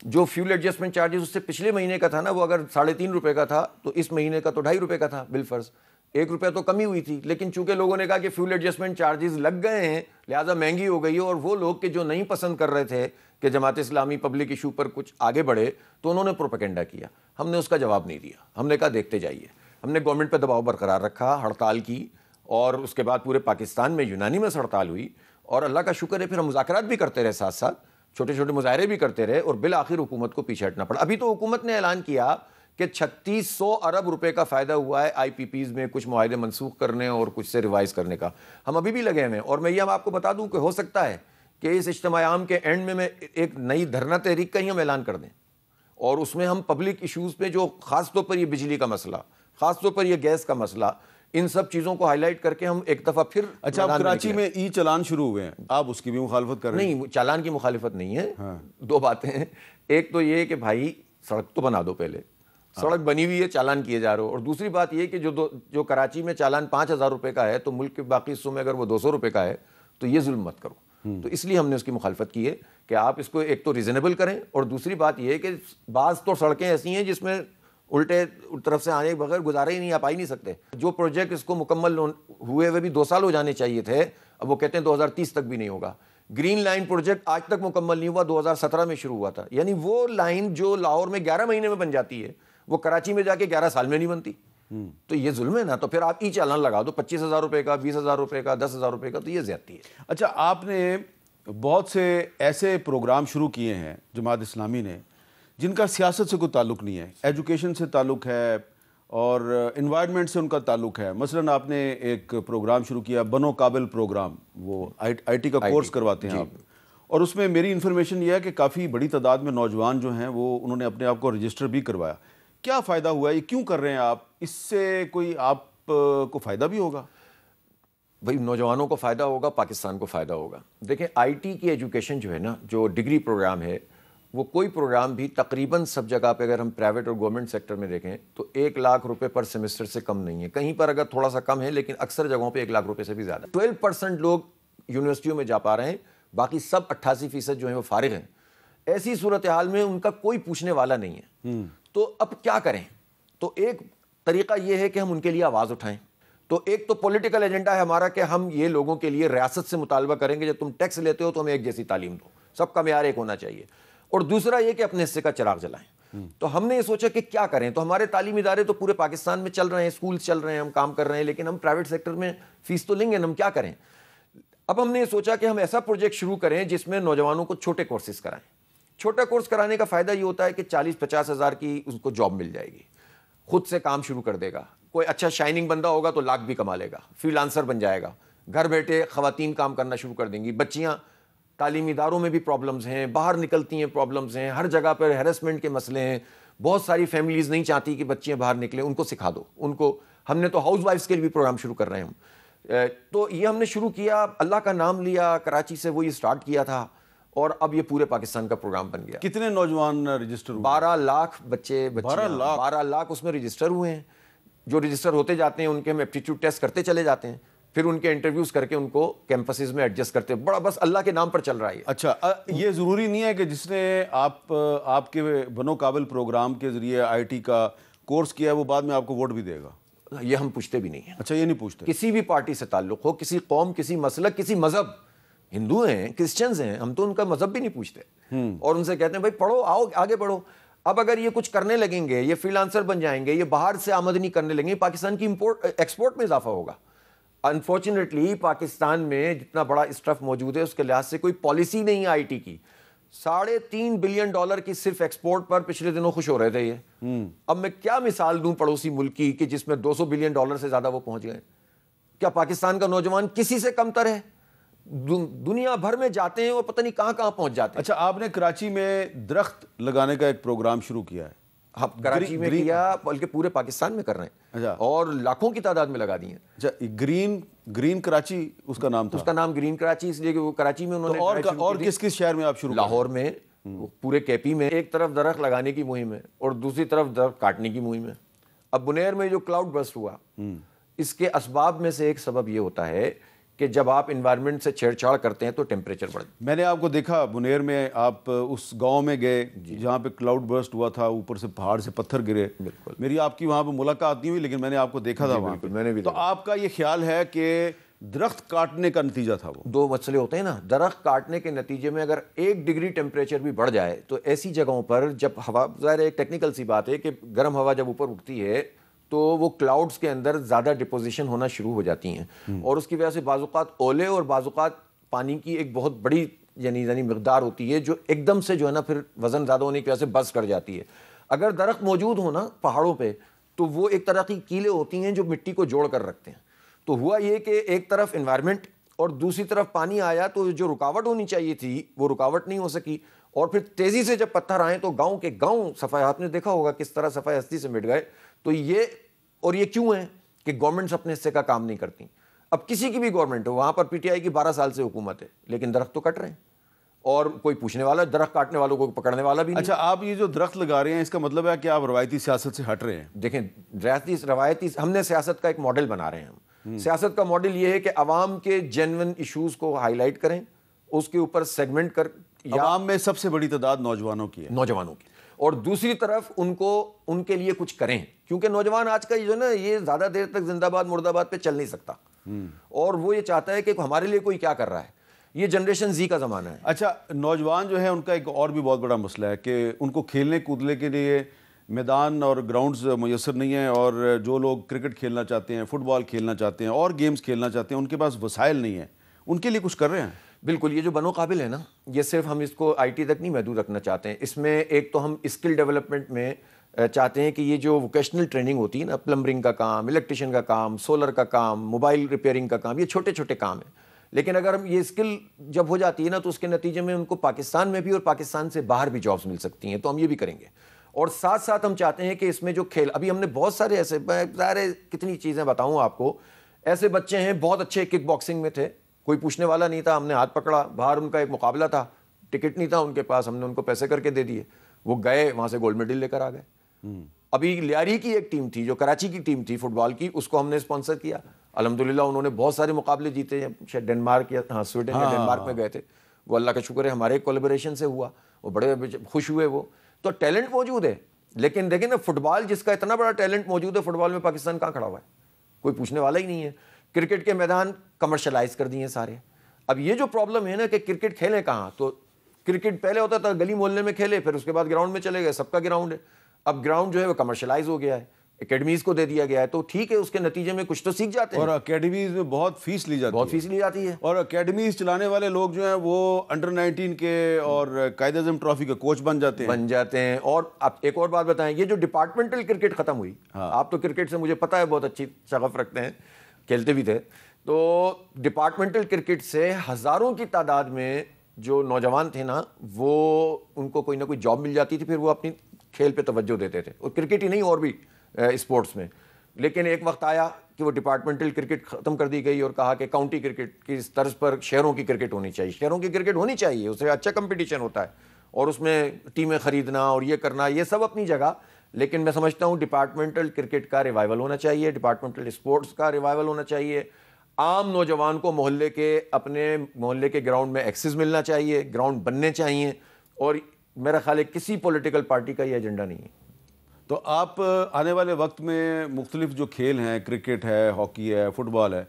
جو فیول ایڈجسٹمنٹ چارجز اس سے پچھلے مہینے کا تھا نا, وہ اگر 3.5 روپے کا تھا تو اس مہینے کا تو 2.5 روپے کا تھا بالفرض. 1 روپیہ تو کمی ہوئی تھی, لیکن چونکہ لوگوں نے کہا کہ فیول ایڈجسٹمنٹ چارجز لگ گئے ہیں لہٰذا مہنگی ہو گئی ہے, اور وہ لوگ کہ جو نہیں پسند کر رہے تھے کہ جماعت اسلامی پبلک ایشو پر کچھ آگے بڑھے, تو انہوں نے پروپیگنڈا کیا. ہم نے اس کا جواب نہیں دیا. ہم نے کہا دیکھتے جائیے. ہم نے گورنمنٹ پہ دباؤ برقرار رکھا, ہڑتال کی, اور اس کے بعد پورے پاکستان میں یونانیمس ہڑتال ہوئی, اور اللہ کا شکر ہے پھر ہم مذاکرات بھی کرتے رہے, ساتھ ساتھ چھوٹے چھوٹے مظاہرے بھی کرتے رہے, اور بالآخر حکومت کو پیچھے ہٹنا پڑا. ابھی تو حکومت نے اعلان کیا کہ 3600 ارب روپے کا فائدہ ہوا ہے آئی پی پیز میں, کچھ معاہدے منسوخ کرنے اور کچھ سے ریوائز کرنے کا. ہم ابھی بھی لگے ہوئے ہیں, اور میں یہ آپ کو بتا دوں کہ ہو سکتا ہے کہ اس اجتماع عام کے اینڈ میں ایک نئی دھرنا تحریک کا ہی ہم اعلان کر دیں, اور اس میں ہم پبلک ایشوز پہ جو خاص طور پر یہ بجلی کا مسئلہ, خاص طور پر یہ گیس کا مسئلہ, ان سب چیزوں کو ہائی لائٹ کر کے ہم ایک دفعہ پھر. اچھا, آپ کراچی میں ای چالان شروع ہوئے ہیں, آپ اس کی بھی مخالفت کر رہے ہیں؟ نہیں, چالان کی مخالفت نہیں ہے. دو باتیں ہیں. ایک تو یہ کہ بھائی سڑک تو بنا دو, پہلے سڑک بنی ہوئی ہے, چالان کیے جا رہے ہو. اور دوسری بات یہ کہ جو کراچی میں چالان 5000 روپے کا ہے, تو ملک کے باقی حصوں میں اگر وہ 200 روپے کا ہے تو یہ ظلم مت کرو. تو اس لیے ہم نے اس کی مخالفت کی ہے کہ آپ اس کو ایک تو ریزنیبل کریں, اور دوسری بات یہ کہ بعض تو سڑکیں ایسی ہیں جس میں الٹے طرف سے آنے کے بغیر گزارے ہی نہیں, آپ آ ہی نہیں سکتے. جو پروجیکٹ اس کو مکمل ہوئے ہوئے بھی 2 سال ہو جانے چاہیے تھے, اب وہ کہتے ہیں 2030 تک بھی نہیں ہوگا. گرین لائن پروجیکٹ آج تک مکمل نہیں ہوا, 2017 میں شروع ہوا تھا. یعنی وہ لائن جو لاہور میں 11 مہینے میں بن جاتی ہے, وہ کراچی میں جا کے 11 سال میں نہیں بنتی. تو یہ ظلم ہے نا. تو پھر آپ ای چالان لگا دو 25,000 روپے کا, 20,000 روپے کا, 10,000 روپے کا, تو یہ زیادتی ہے. اچھا, آپ نے بہت سے ایسے پروگرام شروع کیے ہیں جماعت اسلامی نے جن کا سیاست سے کوئی تعلق نہیں ہے, ایجوکیشن سے تعلق ہے اور انوائرمنٹ سے ان کا تعلق ہے. مثلا آپ نے ایک پروگرام شروع کیا, بنو قابل پروگرام, وہ آئی ٹی کا کورس کرواتے ہیں آپ, اور اس میں میری انفارمیشن یہ ہے کہ کافی بڑی تعداد میں نوجوان جو ہیں وہ انہوں نے اپنے آپ کو رجسٹر بھی کروایا. کیا فائدہ ہوا ہے, یہ کیوں کر رہے ہیں آپ؟ اس سے کوئی آپ کو فائدہ بھی ہوگا؟ بھائی نوجوانوں کو فائدہ ہوگا, پاکستان کو فائدہ ہوگا. دیکھیں آئی ٹی کی ایجوکیشن جو ہے نا, جو ڈگری پروگرام ہے, وہ کوئی پروگرام بھی تقریباً سب جگہ پہ اگر ہم پرائیویٹ اور گورنمنٹ سیکٹر میں دیکھیں تو 1 لاکھ روپے پر سیمسٹر سے کم نہیں ہے. کہیں پر اگر تھوڑا سا کم ہے, لیکن اکثر جگہوں پہ 1 لاکھ روپے سے بھی زیادہ. 12% لوگ یونیورسٹیوں میں جا پا رہے ہیں, باقی سب 88% جو ہیں وہ فارغ ہیں. ایسی صورتحال میں ان کا کوئی پوچھنے والا نہیں ہے. تو اب کیا کریں؟ تو ایک طریقہ یہ ہے کہ ہم ان کے لیے آواز اٹھائیں. تو ایک تو پولیٹیکل ایجنڈا ہے ہمارا کہ ہم یہ لوگوں کے لیے ریاست سے مطالبہ کریں گے جب تم ٹیکس لیتے ہو تو ہمیں ایک جیسی تعلیم دو, سب کا معیار ایک ہونا چاہیے. اور دوسرا یہ کہ اپنے حصے کا چراغ جلائیں. تو ہم نے یہ سوچا کہ کیا کریں. تو ہمارے تعلیمی ادارے تو پورے پاکستان میں چل رہے ہیں, اسکول چل رہے ہیں, ہم کام کر رہے ہیں, لیکن ہم پرائیویٹ سیکٹر میں فیس تو لیں گے, ہم کیا کریں. اب ہم نے یہ سوچا کہ ہم ایسا پروجیکٹ شروع کریں جس میں نوجوانوں کو چھوٹے کورسز کرائیں. چھوٹا کورس کرانے کا فائدہ یہ ہوتا ہے کہ 40-50 ہزار کی اس کو جاب مل جائے گی, خود سے کام شروع کر دے گا. کوئی اچھا شائننگ بندہ ہوگا تو لاکھ بھی کما لے گا, فری لانسر بن جائے گا. گھر بیٹھے خواتین کام کرنا شروع کر دیں گی. بچیاں تعلیمی اداروں میں بھی پرابلمز ہیں, باہر نکلتی ہیں پرابلمز ہیں, ہر جگہ پر ہیرسمنٹ کے مسئلے ہیں. بہت ساری فیملیز نہیں چاہتی کہ بچیاں باہر نکلیں, ان کو سکھا دو ان کو. ہم نے تو ہاؤس وائفز کے لیے بھی پروگرام شروع کر رہے ہیں ہم. تو یہ ہم نے شروع کیا, اللہ کا نام لیا, کراچی سے وہ یہ سٹارٹ کیا تھا, اور اب یہ پورے پاکستان کا پروگرام بن گیا. کتنے نوجوان رجسٹر ہوئے؟ 12 لاکھ بچے 12 لاکھ اس میں رجسٹر ہوئے ہیں. جو رجسٹر ہوتے جاتے ہیں ان کے ہم ایپٹیٹیوڈ ٹیسٹ کرتے چلے جاتے ہیں, پھر ان کے انٹرویوز کر کے ان کو کیمپسز میں ایڈجسٹ کرتے ہیں. بڑا بس اللہ کے نام پر چل رہا ہے. اچھا, یہ ضروری نہیں ہے کہ جس نے آپ کے بنو قابل پروگرام کے ذریعے آئی ٹی کا کورس کیا ہے وہ بعد میں آپ کو ووٹ بھی دے گا؟ یہ ہم پوچھتے بھی نہیں ہیں. اچھا, یہ نہیں پوچھتے. کسی بھی پارٹی سے تعلق ہو, کسی قوم, کسی مسلک, کسی مذہب, ہندو ہیں, کرسچنز ہیں, ہم تو ان کا مذہب بھی نہیں پوچھتے, اور ان سے کہتے ہیں بھائی پڑھو, آؤ آگے بڑھو. اب اگر یہ کچھ کرنے لگیں گے, یہ فری لانسر بن جائیں گے, یہ باہر سے آمدنی کرنے لگیں گے, پاکستان کی ایکسپورٹ میں اضافہ ہوگا. انفارچونیٹلی پاکستان میں جتنا بڑا اسٹرف موجود ہے اس کے لحاظ سے کوئی پالیسی نہیں ہے آئی ٹی کی. $3.5 بلین کی صرف ایکسپورٹ پر پچھلے دنوں خوش ہو رہے تھے یہ. اب میں کیا مثال دوں پڑوسی ملک کی کہ جس میں $200 بلین سے زیادہ وہ پہنچ گئے. کیا پاکستان کا نوجوان کسی سے کم تر ہے؟ دنیا بھر میں جاتے ہیں اور پتہ نہیں کہاں کہاں پہنچ جاتے ہیں. اچھا, آپ نے کراچی میں درخت لگانے کا ایک پروگرام شروع کیا ہے؟ ہم کراچی میں کیا, بلکہ پورے پاکستان میں کر رہے ہیں, اور لاکھوں کی تعداد میں لگا دی ہیں. اچھا, گرین کراچی اس کا نام تھا؟ اس کا نام گرین کراچی اس لیے کہ وہ کراچی میں انہوں نے. اور کس کس شہر میں آپ شروع؟ لاہور میں, پورے کے پی میں. ایک طرف درخت لگانے کی مہم ہے اور دوسری طرف درخت کاٹنے کی مہم ہے. اب بنیر میں جو کلاؤڈ برسٹ ہوا, اس کے اسباب میں سے ایک سبب یہ ہوتا ہے کہ جب آپ انوائرمنٹ سے چھیڑ چھاڑ کرتے ہیں تو ٹیمپریچر بڑھ جاتا ہے. میں نے آپ کو دیکھا بنیر میں, آپ اس گاؤں میں گئے جہاں پہ کلاؤڈ برسٹ ہوا تھا, اوپر سے پہاڑ سے پتھر گرے. میری آپ کی وہاں پہ ملاقات نہیں ہوئی, لیکن میں نے آپ کو دیکھا تھا وہاں پہ. میں نے بھی. تو آپ کا یہ خیال ہے کہ درخت کاٹنے کا نتیجہ تھا وہ؟ 2 مسئلے ہوتے ہیں نا. درخت کاٹنے کے نتیجے میں اگر 1 ڈگری ٹیمپریچر بھی بڑھ جائے تو ایسی جگہوں پر جب ہوا, ظاہر ایک ٹیکنیکل سی بات ہے کہ گرم ہوا جب اوپر اٹھتی ہے تو وہ کلاؤڈز کے اندر زیادہ ڈپوزیشن ہونا شروع ہو جاتی ہیں, اور اس کی وجہ سے بعض اوقات اولے اور بعض اوقات پانی کی ایک بہت بڑی یعنی مقدار ہوتی ہے جو ایک دم سے جو ہے نا پھر وزن زیادہ ہونے کی وجہ سے بس کر جاتی ہے. اگر درخت موجود ہو نا پہاڑوں پہ تو وہ ایک طرح کی کیلیں ہوتی ہیں جو مٹی کو جوڑ کر رکھتے ہیں. تو ہوا یہ کہ ایک طرف انوائرمنٹ اور دوسری طرف پانی آیا تو جو رکاوٹ ہونی چاہیے تھی وہ رکاوٹ نہیں ہو سکی, اور پھر تیزی سے جب پتھر آئے تو گاؤں کے گاؤں صفائی, آپ نے دیکھا ہوگا کس طرح صفائی ہستی سے مٹ گئے. تو یہ کیوں ہے کہ گورنمنٹس اپنے حصے کا کام نہیں کرتی. اب کسی کی بھی گورنمنٹ ہو, وہاں پر پی ٹی آئی کی 12 سال سے حکومت ہے, لیکن درخت تو کٹ رہے ہیں, اور کوئی پوچھنے والا, درخت کاٹنے والوں کو پکڑنے والا بھی نہیں. اچھا, آپ یہ جو درخت لگا رہے ہیں اس کا مطلب ہے کہ آپ روایتی سیاست سے ہٹ رہے ہیں؟ دیکھیں, روایتی ہم نے سیاست کا ایک ماڈل بنا رہے ہیں. سیاست کا ماڈل یہ ہے کہ عوام کے جینون ایشوز کو ہائی لائٹ کریں, اس کے اوپر سیگمنٹ کر. عوام میں سب سے بڑی تعداد نوجوانوں کی ہے. نوجوانوں کی. اور دوسری طرف ان کے لیے کچھ کریں, کیونکہ نوجوان آج کا جو ہے نا یہ زیادہ دیر تک زندہ باد مرد آباد پہ چل نہیں سکتا, اور وہ یہ چاہتا ہے کہ ہمارے لیے کوئی کیا کر رہا ہے. یہ جنریشن زی کا زمانہ ہے. اچھا, نوجوان جو ہے ان کا ایک اور بھی بہت بڑا مسئلہ ہے کہ ان کو کھیلنے کودنے کے لیے میدان اور گراؤنڈز میسر نہیں ہیں, اور جو لوگ کرکٹ کھیلنا چاہتے ہیں, فٹ بال کھیلنا چاہتے ہیں, اور گیمز کھیلنا چاہتے ہیں, ان کے پاس وسائل نہیں ہیں. ان کے لیے کچھ کر رہے ہیں؟ بالکل. یہ جو بنو قابل ہے نا, یہ صرف ہم اس کو آئی ٹی تک نہیں محدود رکھنا چاہتے ہیں. اس میں ایک تو ہم اسکل ڈیولپمنٹ میں چاہتے ہیں کہ یہ جو ووکیشنل ٹریننگ ہوتی ہے نا, پلمبرنگ کا کام, الیکٹریشین کا کام, سولر کا کام, موبائل ریپیئرنگ کا کام, یہ چھوٹے چھوٹے کام ہیں, لیکن اگر ہم یہ اسکل جب ہو جاتی ہے نا تو اس کے نتیجے میں ان کو پاکستان میں بھی اور پاکستان سے باہر بھی جابس مل سکتی ہیں. تو ہم یہ بھی کریں گے, اور ساتھ ساتھ ہم چاہتے ہیں کہ اس میں جو کھیل, ابھی ہم نے بہت سارے ایسے, ظاہر کتنی چیزیں بتاؤں آپ کو, ایسے بچے ہیں بہت اچھے کک باکسنگ میں تھے, کوئی پوچھنے والا نہیں تھا, ہم نے ہاتھ پکڑا, باہر ان کا ایک مقابلہ تھا, ٹکٹ نہیں تھا ان کے پاس, ہم نے ان کو پیسے کر کے دے دیے, وہ گئے وہاں سے گولڈ میڈل لے کر آ گئے. ابھی لیاری کی ایک ٹیم تھی جو کراچی کی ٹیم تھی فٹ بال کی, اس کو ہم نے اسپانسر کیا, الحمدللہ انہوں نے بہت سارے مقابلے جیتے ہیں, شاید ڈنمارک یا سویڈن یا ڈنمارک میں گئے تھے. وہ اللہ کا شکر ہے ہمارے کولیبریشن سے ہوا, وہ بڑے خوش ہوئے. وہ تو ٹیلنٹ موجود ہے, لیکن دیکھیں نا فٹ بال جس کا اتنا بڑا ٹیلنٹ موجود ہے, فٹ بال میں پاکستان کہاں کھڑا ہوا ہے, کوئی پوچھنے والا ہی نہیں ہے. کرکٹ کے میدان کمرشلائز کر دیے سارے. اب یہ جو پرابلم ہے نا کہ کرکٹ کھیلیں کہاں, تو کرکٹ پہلے ہوتا تھا گلی محلے میں کھیلے, پھر اس کے بعد گراؤنڈ میں چلے گئے, سب کا گراؤنڈ ہے. اب گراؤنڈ جو ہے وہ کمرشلائز ہو گیا ہے, اکیڈمیز کو دے دیا گیا ہے, تو ٹھیک ہے اس کے نتیجے میں کچھ تو سیکھ جاتے ہیں. اور اکیڈمیز میں بہت فیس لی جاتی ہے, بہت فیس لی جاتی ہے. اور اکیڈمیز چلانے والے لوگ جو ہیں وہ انڈر 19 کے اور قائد اعظم ٹرافی کے کوچ بن جاتے ہیں. اور اب ایک اور بات بتائیں, یہ جو ڈپارٹمنٹل کرکٹ ختم ہوئی, آپ تو کرکٹ سے مجھے پتہ ہے بہت اچھی شغف رکھتے ہیں, کھیلتے بھی تھے, تو ڈپارٹمنٹل کرکٹ سے ہزاروں کی تعداد میں جو نوجوان تھے نا, وہ ان کو کوئی نہ کوئی جاب مل جاتی تھی, پھر وہ اپنی کھیل پہ توجہ دیتے تھے, اور کرکٹ ہی نہیں اور بھی اسپورٹس میں. لیکن ایک وقت آیا کہ وہ ڈپارٹمنٹل کرکٹ ختم کر دی گئی اور کہا کہ کاؤنٹی کرکٹ کی طرز پر شہروں کی کرکٹ ہونی چاہیے. شہروں کی کرکٹ ہونی چاہیے, اس سے اچھا کمپٹیشن ہوتا ہے, اور اس میں ٹیمیں خریدنا اور یہ کرنا, یہ سب اپنی جگہ. لیکن میں سمجھتا ہوں ڈپارٹمنٹل کرکٹ کا ریوائول ہونا چاہیے, ڈپارٹمنٹل اسپورٹس کا ریوائول ہونا چاہیے. عام نوجوان کو محلے کے, اپنے محلے کے گراؤنڈ میں ایکسس ملنا چاہیے, گراؤنڈ بننے چاہیے, اور میرا خیال ہے کسی پولیٹیکل پارٹی کا یہ ایجنڈا نہیں ہے. تو آپ آنے والے وقت میں مختلف جو کھیل ہیں, کرکٹ ہے, ہاکی ہے, فٹ بال ہے,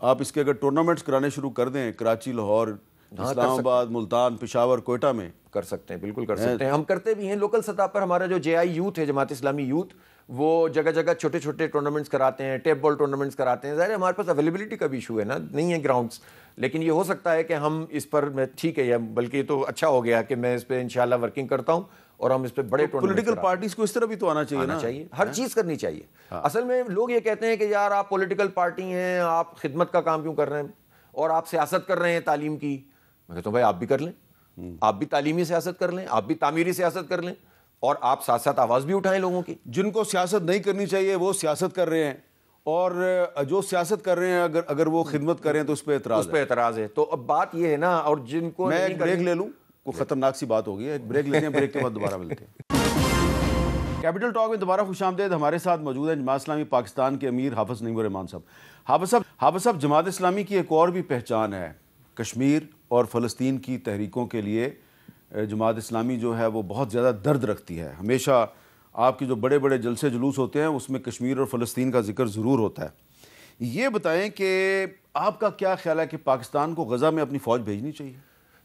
آپ اس کے اگر ٹورنامنٹس کرانے شروع کر دیں کراچی, لاہور, اسلام آباد, ملتان, پشاور, کوئٹہ میں, کر سکتے ہیں, بالکل کر سکتے ہیں. ہم کرتے بھی ہیں لوکل سطح پر. ہمارا جو JI یوتھ ہے, جماعت اسلامی یوتھ, وہ جگہ جگہ چھوٹے چھوٹے ٹورنامنٹس کراتے ہیں, ٹیپ بال ٹورنامنٹس کراتے ہیں. ظاہر ہے ہمارے پاس اویلیبلٹی کا بھی ایشو ہے نا, نہیں ہے گراؤنڈس, لیکن یہ ہو سکتا ہے کہ ہم اس پر, ٹھیک ہے, بلکہ یہ تو اچھا ہو گیا کہ میں اس پہ انشاءاللہ ورکنگ کرتا ہوں, اور ہم اس پہ بڑے پولیٹیکل پارٹیز کو اس طرح بھی تو آنا چاہیے, ہر چیز کرنی چاہیے. اصل میں لوگ یہ کہتے ہیں کہ یار آپ پولیٹیکل پارٹی ہیں, آپ خدمت کا کام کیوں کر رہے ہیں, اور آپ سیاست کر رہے ہیں تعلیم کی. میں کہتا ہوں بھائی آپ بھی کر لیں, آپ بھی تعلیمی سیاست کر لیں, آپ بھی تعمیری سیاست کر لیں, اور آپ ساتھ ساتھ آواز بھی اٹھائیں لوگوں کی. جن کو سیاست نہیں کرنی چاہیے وہ سیاست کر رہے ہیں, اور جو سیاست کر رہے ہیں اگر وہ خدمت کریں تو اس پہ اعتراض ہے. تو اب بات یہ ہے نا, اور جن کو میں ایک بریک لے لوں, کوئی خطرناک سی بات ہوگی, ایک بریک لیتے ہیں, بریک کے بعد دوبارہ ملتے ہیں. کیپٹل ٹاک میں دوبارہ خوش آمدید. ہمارے ساتھ موجود ہیں جماعت اسلامی پاکستان کے امیر حافظ نعیم الرحمان صاحب. حافظ صاحب, جماعت اسلامی کی ایک اور بھی پہچان ہے, کشمیر اور فلسطین کی تحریکوں کے لیے جماعت اسلامی جو ہے وہ بہت زیادہ درد رکھتی ہے. ہمیشہ آپ کے جو بڑے بڑے جلسے جلوس ہوتے ہیں اس میں کشمیر اور فلسطین کا ذکر ضرور ہوتا ہے. یہ بتائیں کہ آپ کا کیا خیال ہے کہ پاکستان کو غزہ میں اپنی فوج بھیجنی چاہیے؟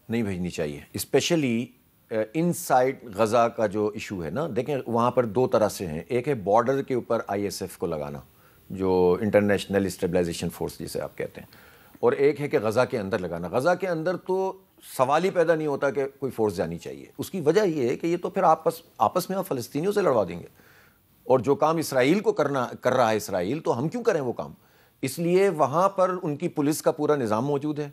نہیں بھیجنی چاہیے, اسپیشلی ان سائڈ غزہ کا جو ایشو ہے نا. دیکھیں وہاں پر دو طرح سے ہیں, ایک ہے بارڈر کے اوپر ISF کو لگانا, جو انٹرنیشنل اسٹیبلائزیشن فورس جسے آپ کہتے ہیں, اور ایک ہے کہ غزہ کے اندر لگانا. غزہ کے اندر تو سوال ہی پیدا نہیں ہوتا کہ کوئی فورس جانی چاہیے. اس کی وجہ یہ ہے کہ یہ تو پھر آپس میں آپ فلسطینیوں سے لڑوا دیں گے, اور جو کام اسرائیل کو کر رہا ہے اسرائیل, تو ہم کیوں کریں وہ کام. اس لیے وہاں پر ان کی پولیس کا پورا نظام موجود ہے,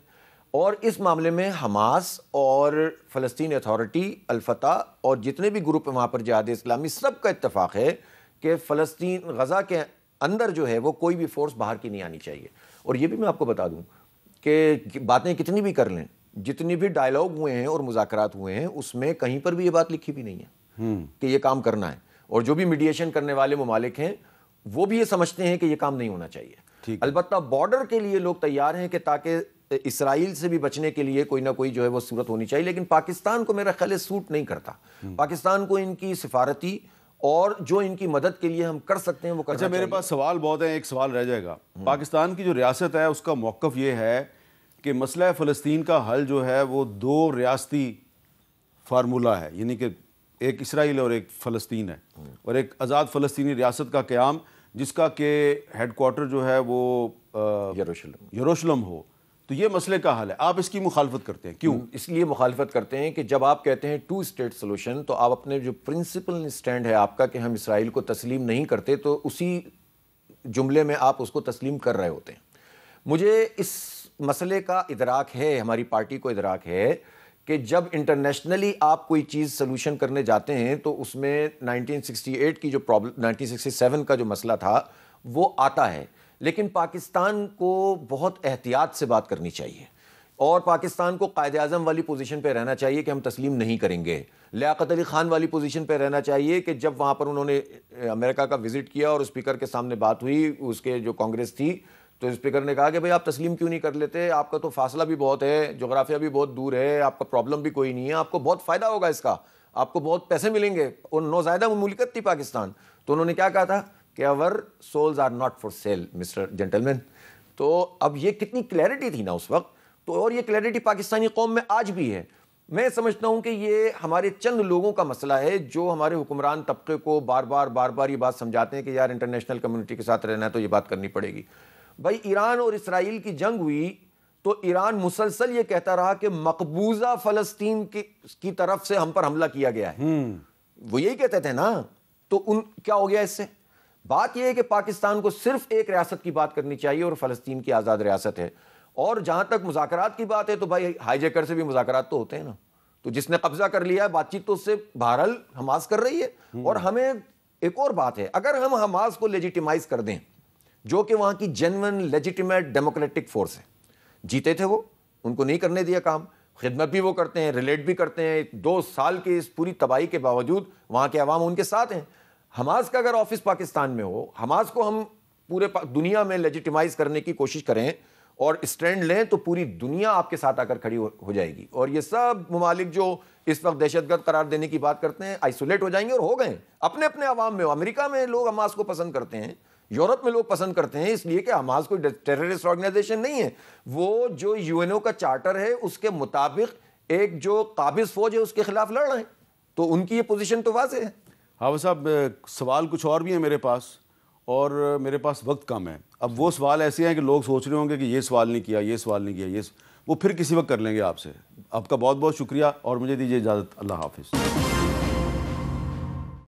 اور اس معاملے میں حماس اور فلسطین اتھارٹی, الفتح اور جتنے بھی گروپ ہیں وہاں پر, جہاد اسلامی, سب کا اتفاق ہے کہ فلسطین غزہ کے اندر جو ہے وہ کوئی بھی فورس باہر کی نہیں آنی چاہیے. اور یہ بھی میں آپ کو بتا دوں کہ باتیں کتنی بھی کر لیں, جتنی بھی ڈائلاگ ہوئے ہیں اور مذاکرات ہوئے ہیں, اس میں کہیں پر بھی یہ بات لکھی بھی نہیں ہے کہ یہ کام کرنا ہے. اور جو بھی میڈیشن کرنے والے ممالک ہیں وہ بھی یہ سمجھتے ہیں کہ یہ کام نہیں ہونا چاہیے. البتہ بارڈر کے لیے لوگ تیار ہیں کہ تاکہ اسرائیل سے بھی بچنے کے لیے کوئی نہ کوئی جو ہے وہ صورت ہونی چاہیے. لیکن پاکستان کو میرا خیال سوٹ نہیں کرتا. پاکستان کو ان کی سفارتی اور جو ان کی مدد کے لیے ہم کر سکتے ہیں وہ کرنا چاہیے. میرے پاس سوال بہت ہیں, ایک سوال رہ جائے گا. پاکستان کی جو ریاست ہے اس کا موقف یہ ہے کہ مسئلہ فلسطین کا حل جو ہے وہ دو ریاستی فارمولہ ہے, یعنی کہ ایک اسرائیل اور ایک فلسطین ہے, اور ایک آزاد فلسطینی ریاست کا قیام جس کا کہ ہیڈ کوارٹر جو ہے وہ یروشلم ہو. تو یہ مسئلے کا حل ہے. آپ اس کی مخالفت کرتے ہیں, کیوں؟ اس لیے مخالفت کرتے ہیں کہ جب آپ کہتے ہیں 2 اسٹیٹ سولوشن, تو آپ اپنے جو پرنسپل سٹینڈ ہے آپ کا کہ ہم اسرائیل کو تسلیم نہیں کرتے, تو اسی جملے میں آپ اس کو تسلیم کر رہے ہوتے ہیں. مجھے اس مسئلے کا ادراک ہے, ہماری پارٹی کو ادراک ہے کہ جب انٹرنیشنلی آپ کوئی چیز سلوشن کرنے جاتے ہیں تو اس میں 1968 کی جو پرابلم, 1967 کا جو مسئلہ تھا وہ آتا ہے. لیکن پاکستان کو بہت احتیاط سے بات کرنی چاہیے, اور پاکستان کو قائد اعظم والی پوزیشن پہ رہنا چاہیے کہ ہم تسلیم نہیں کریں گے. لیاقت علی خان والی پوزیشن پہ رہنا چاہیے کہ جب وہاں پر انہوں نے امریکہ کا وزٹ کیا اور اسپیکر کے سامنے بات ہوئی, اس کے جو کانگریس تھی, تو اسپیکر نے کہا کہ بھئی آپ تسلیم کیوں نہیں کر لیتے, آپ کا تو فاصلہ بھی بہت ہے, جغرافیہ بھی بہت دور ہے, آپ کا پرابلم بھی کوئی نہیں ہے, آپ کو بہت فائدہ ہوگا اس کا, آپ کو بہت پیسے ملیں گے. اور نوزائیدہ مملکت تھی پاکستان, تو انہوں نے کیا کہا تھا کہ our souls are not for sale Mr. Gentleman. تو اب یہ کتنی کلیئرٹی تھی نا اس وقت, تو اور یہ کلیئرٹی پاکستانی قوم میں آج بھی ہے. میں سمجھتا ہوں کہ یہ ہمارے چند لوگوں کا مسئلہ ہے جو ہمارے حکمران طبقے کو بار بار یہ بات سمجھاتے ہیں کہ یار انٹرنیشنل کمیونٹی کے ساتھ رہنا ہے تو یہ بات کرنی پڑے گی. بھائی ایران اور اسرائیل کی جنگ ہوئی تو ایران مسلسل یہ کہتا رہا کہ مقبوضہ فلسطین کی طرف سے ہم پر حملہ کیا گیا ہے. وہ یہی کہتے تھے نا. تو کیا ہو گیا اس سے؟ بات یہ ہے کہ پاکستان کو صرف ایک ریاست کی بات کرنی چاہیے اور فلسطین کی آزاد ریاست ہے. اور جہاں تک مذاکرات کی بات ہے تو بھائی ہائی جیکر سے بھی مذاکرات تو ہوتے ہیں نا. تو جس نے قبضہ کر لیا ہے بات چیت تو اس سے بہرحال حماس کر رہی ہے. اور ہمیں ایک اور بات ہے, اگر ہم حماس کو لیجیٹیمائز کر دیں جو کہ وہاں کی جینوئن لیجیٹیمیٹ ڈیموکریٹک فورس ہے, جیتے تھے وہ, ان کو نہیں کرنے دیا کام, خدمت بھی وہ کرتے ہیں, ریلیٹ بھی کرتے ہیں, 2 سال کی اس پوری تباہی کے باوجود وہاں کے عوام ان کے ساتھ ہیں. حماس کا اگر آفس پاکستان میں ہو, حماس کو ہم پورے دنیا میں لیجیٹیمائز کرنے کی کوشش کریں اور اسٹینڈ لیں تو پوری دنیا آپ کے ساتھ آ کر کھڑی ہو جائے گی. اور یہ سب ممالک جو اس وقت دہشت گرد قرار دینے کی بات کرتے ہیں آئسولیٹ ہو جائیں گے, اور ہو گئے اپنے اپنے عوام میں. امریکہ میں لوگ حماس کو پسند کرتے ہیں, یورپ میں لوگ پسند کرتے ہیں, اس لیے کہ حماس کوئی ٹیررسٹ آرگنائزیشن نہیں ہے. وہ جو یو این او کا چارٹر ہے اس کے مطابق ایک جو قابض فوج ہے اس کے خلاف لڑ رہے ہیں. تو ان کی یہ پوزیشن تو واضح ہے. حافظ صاحب, سوال کچھ اور بھی ہیں میرے پاس, اور میرے پاس وقت کم ہے. اب وہ سوال ایسے ہیں کہ لوگ سوچ رہے ہوں گے کہ یہ سوال نہیں کیا, یہ سوال نہیں کیا, وہ پھر کسی وقت کر لیں گے آپ سے. آپ کا بہت بہت شکریہ اور مجھے دیجیے اجازت. اللہ حافظ.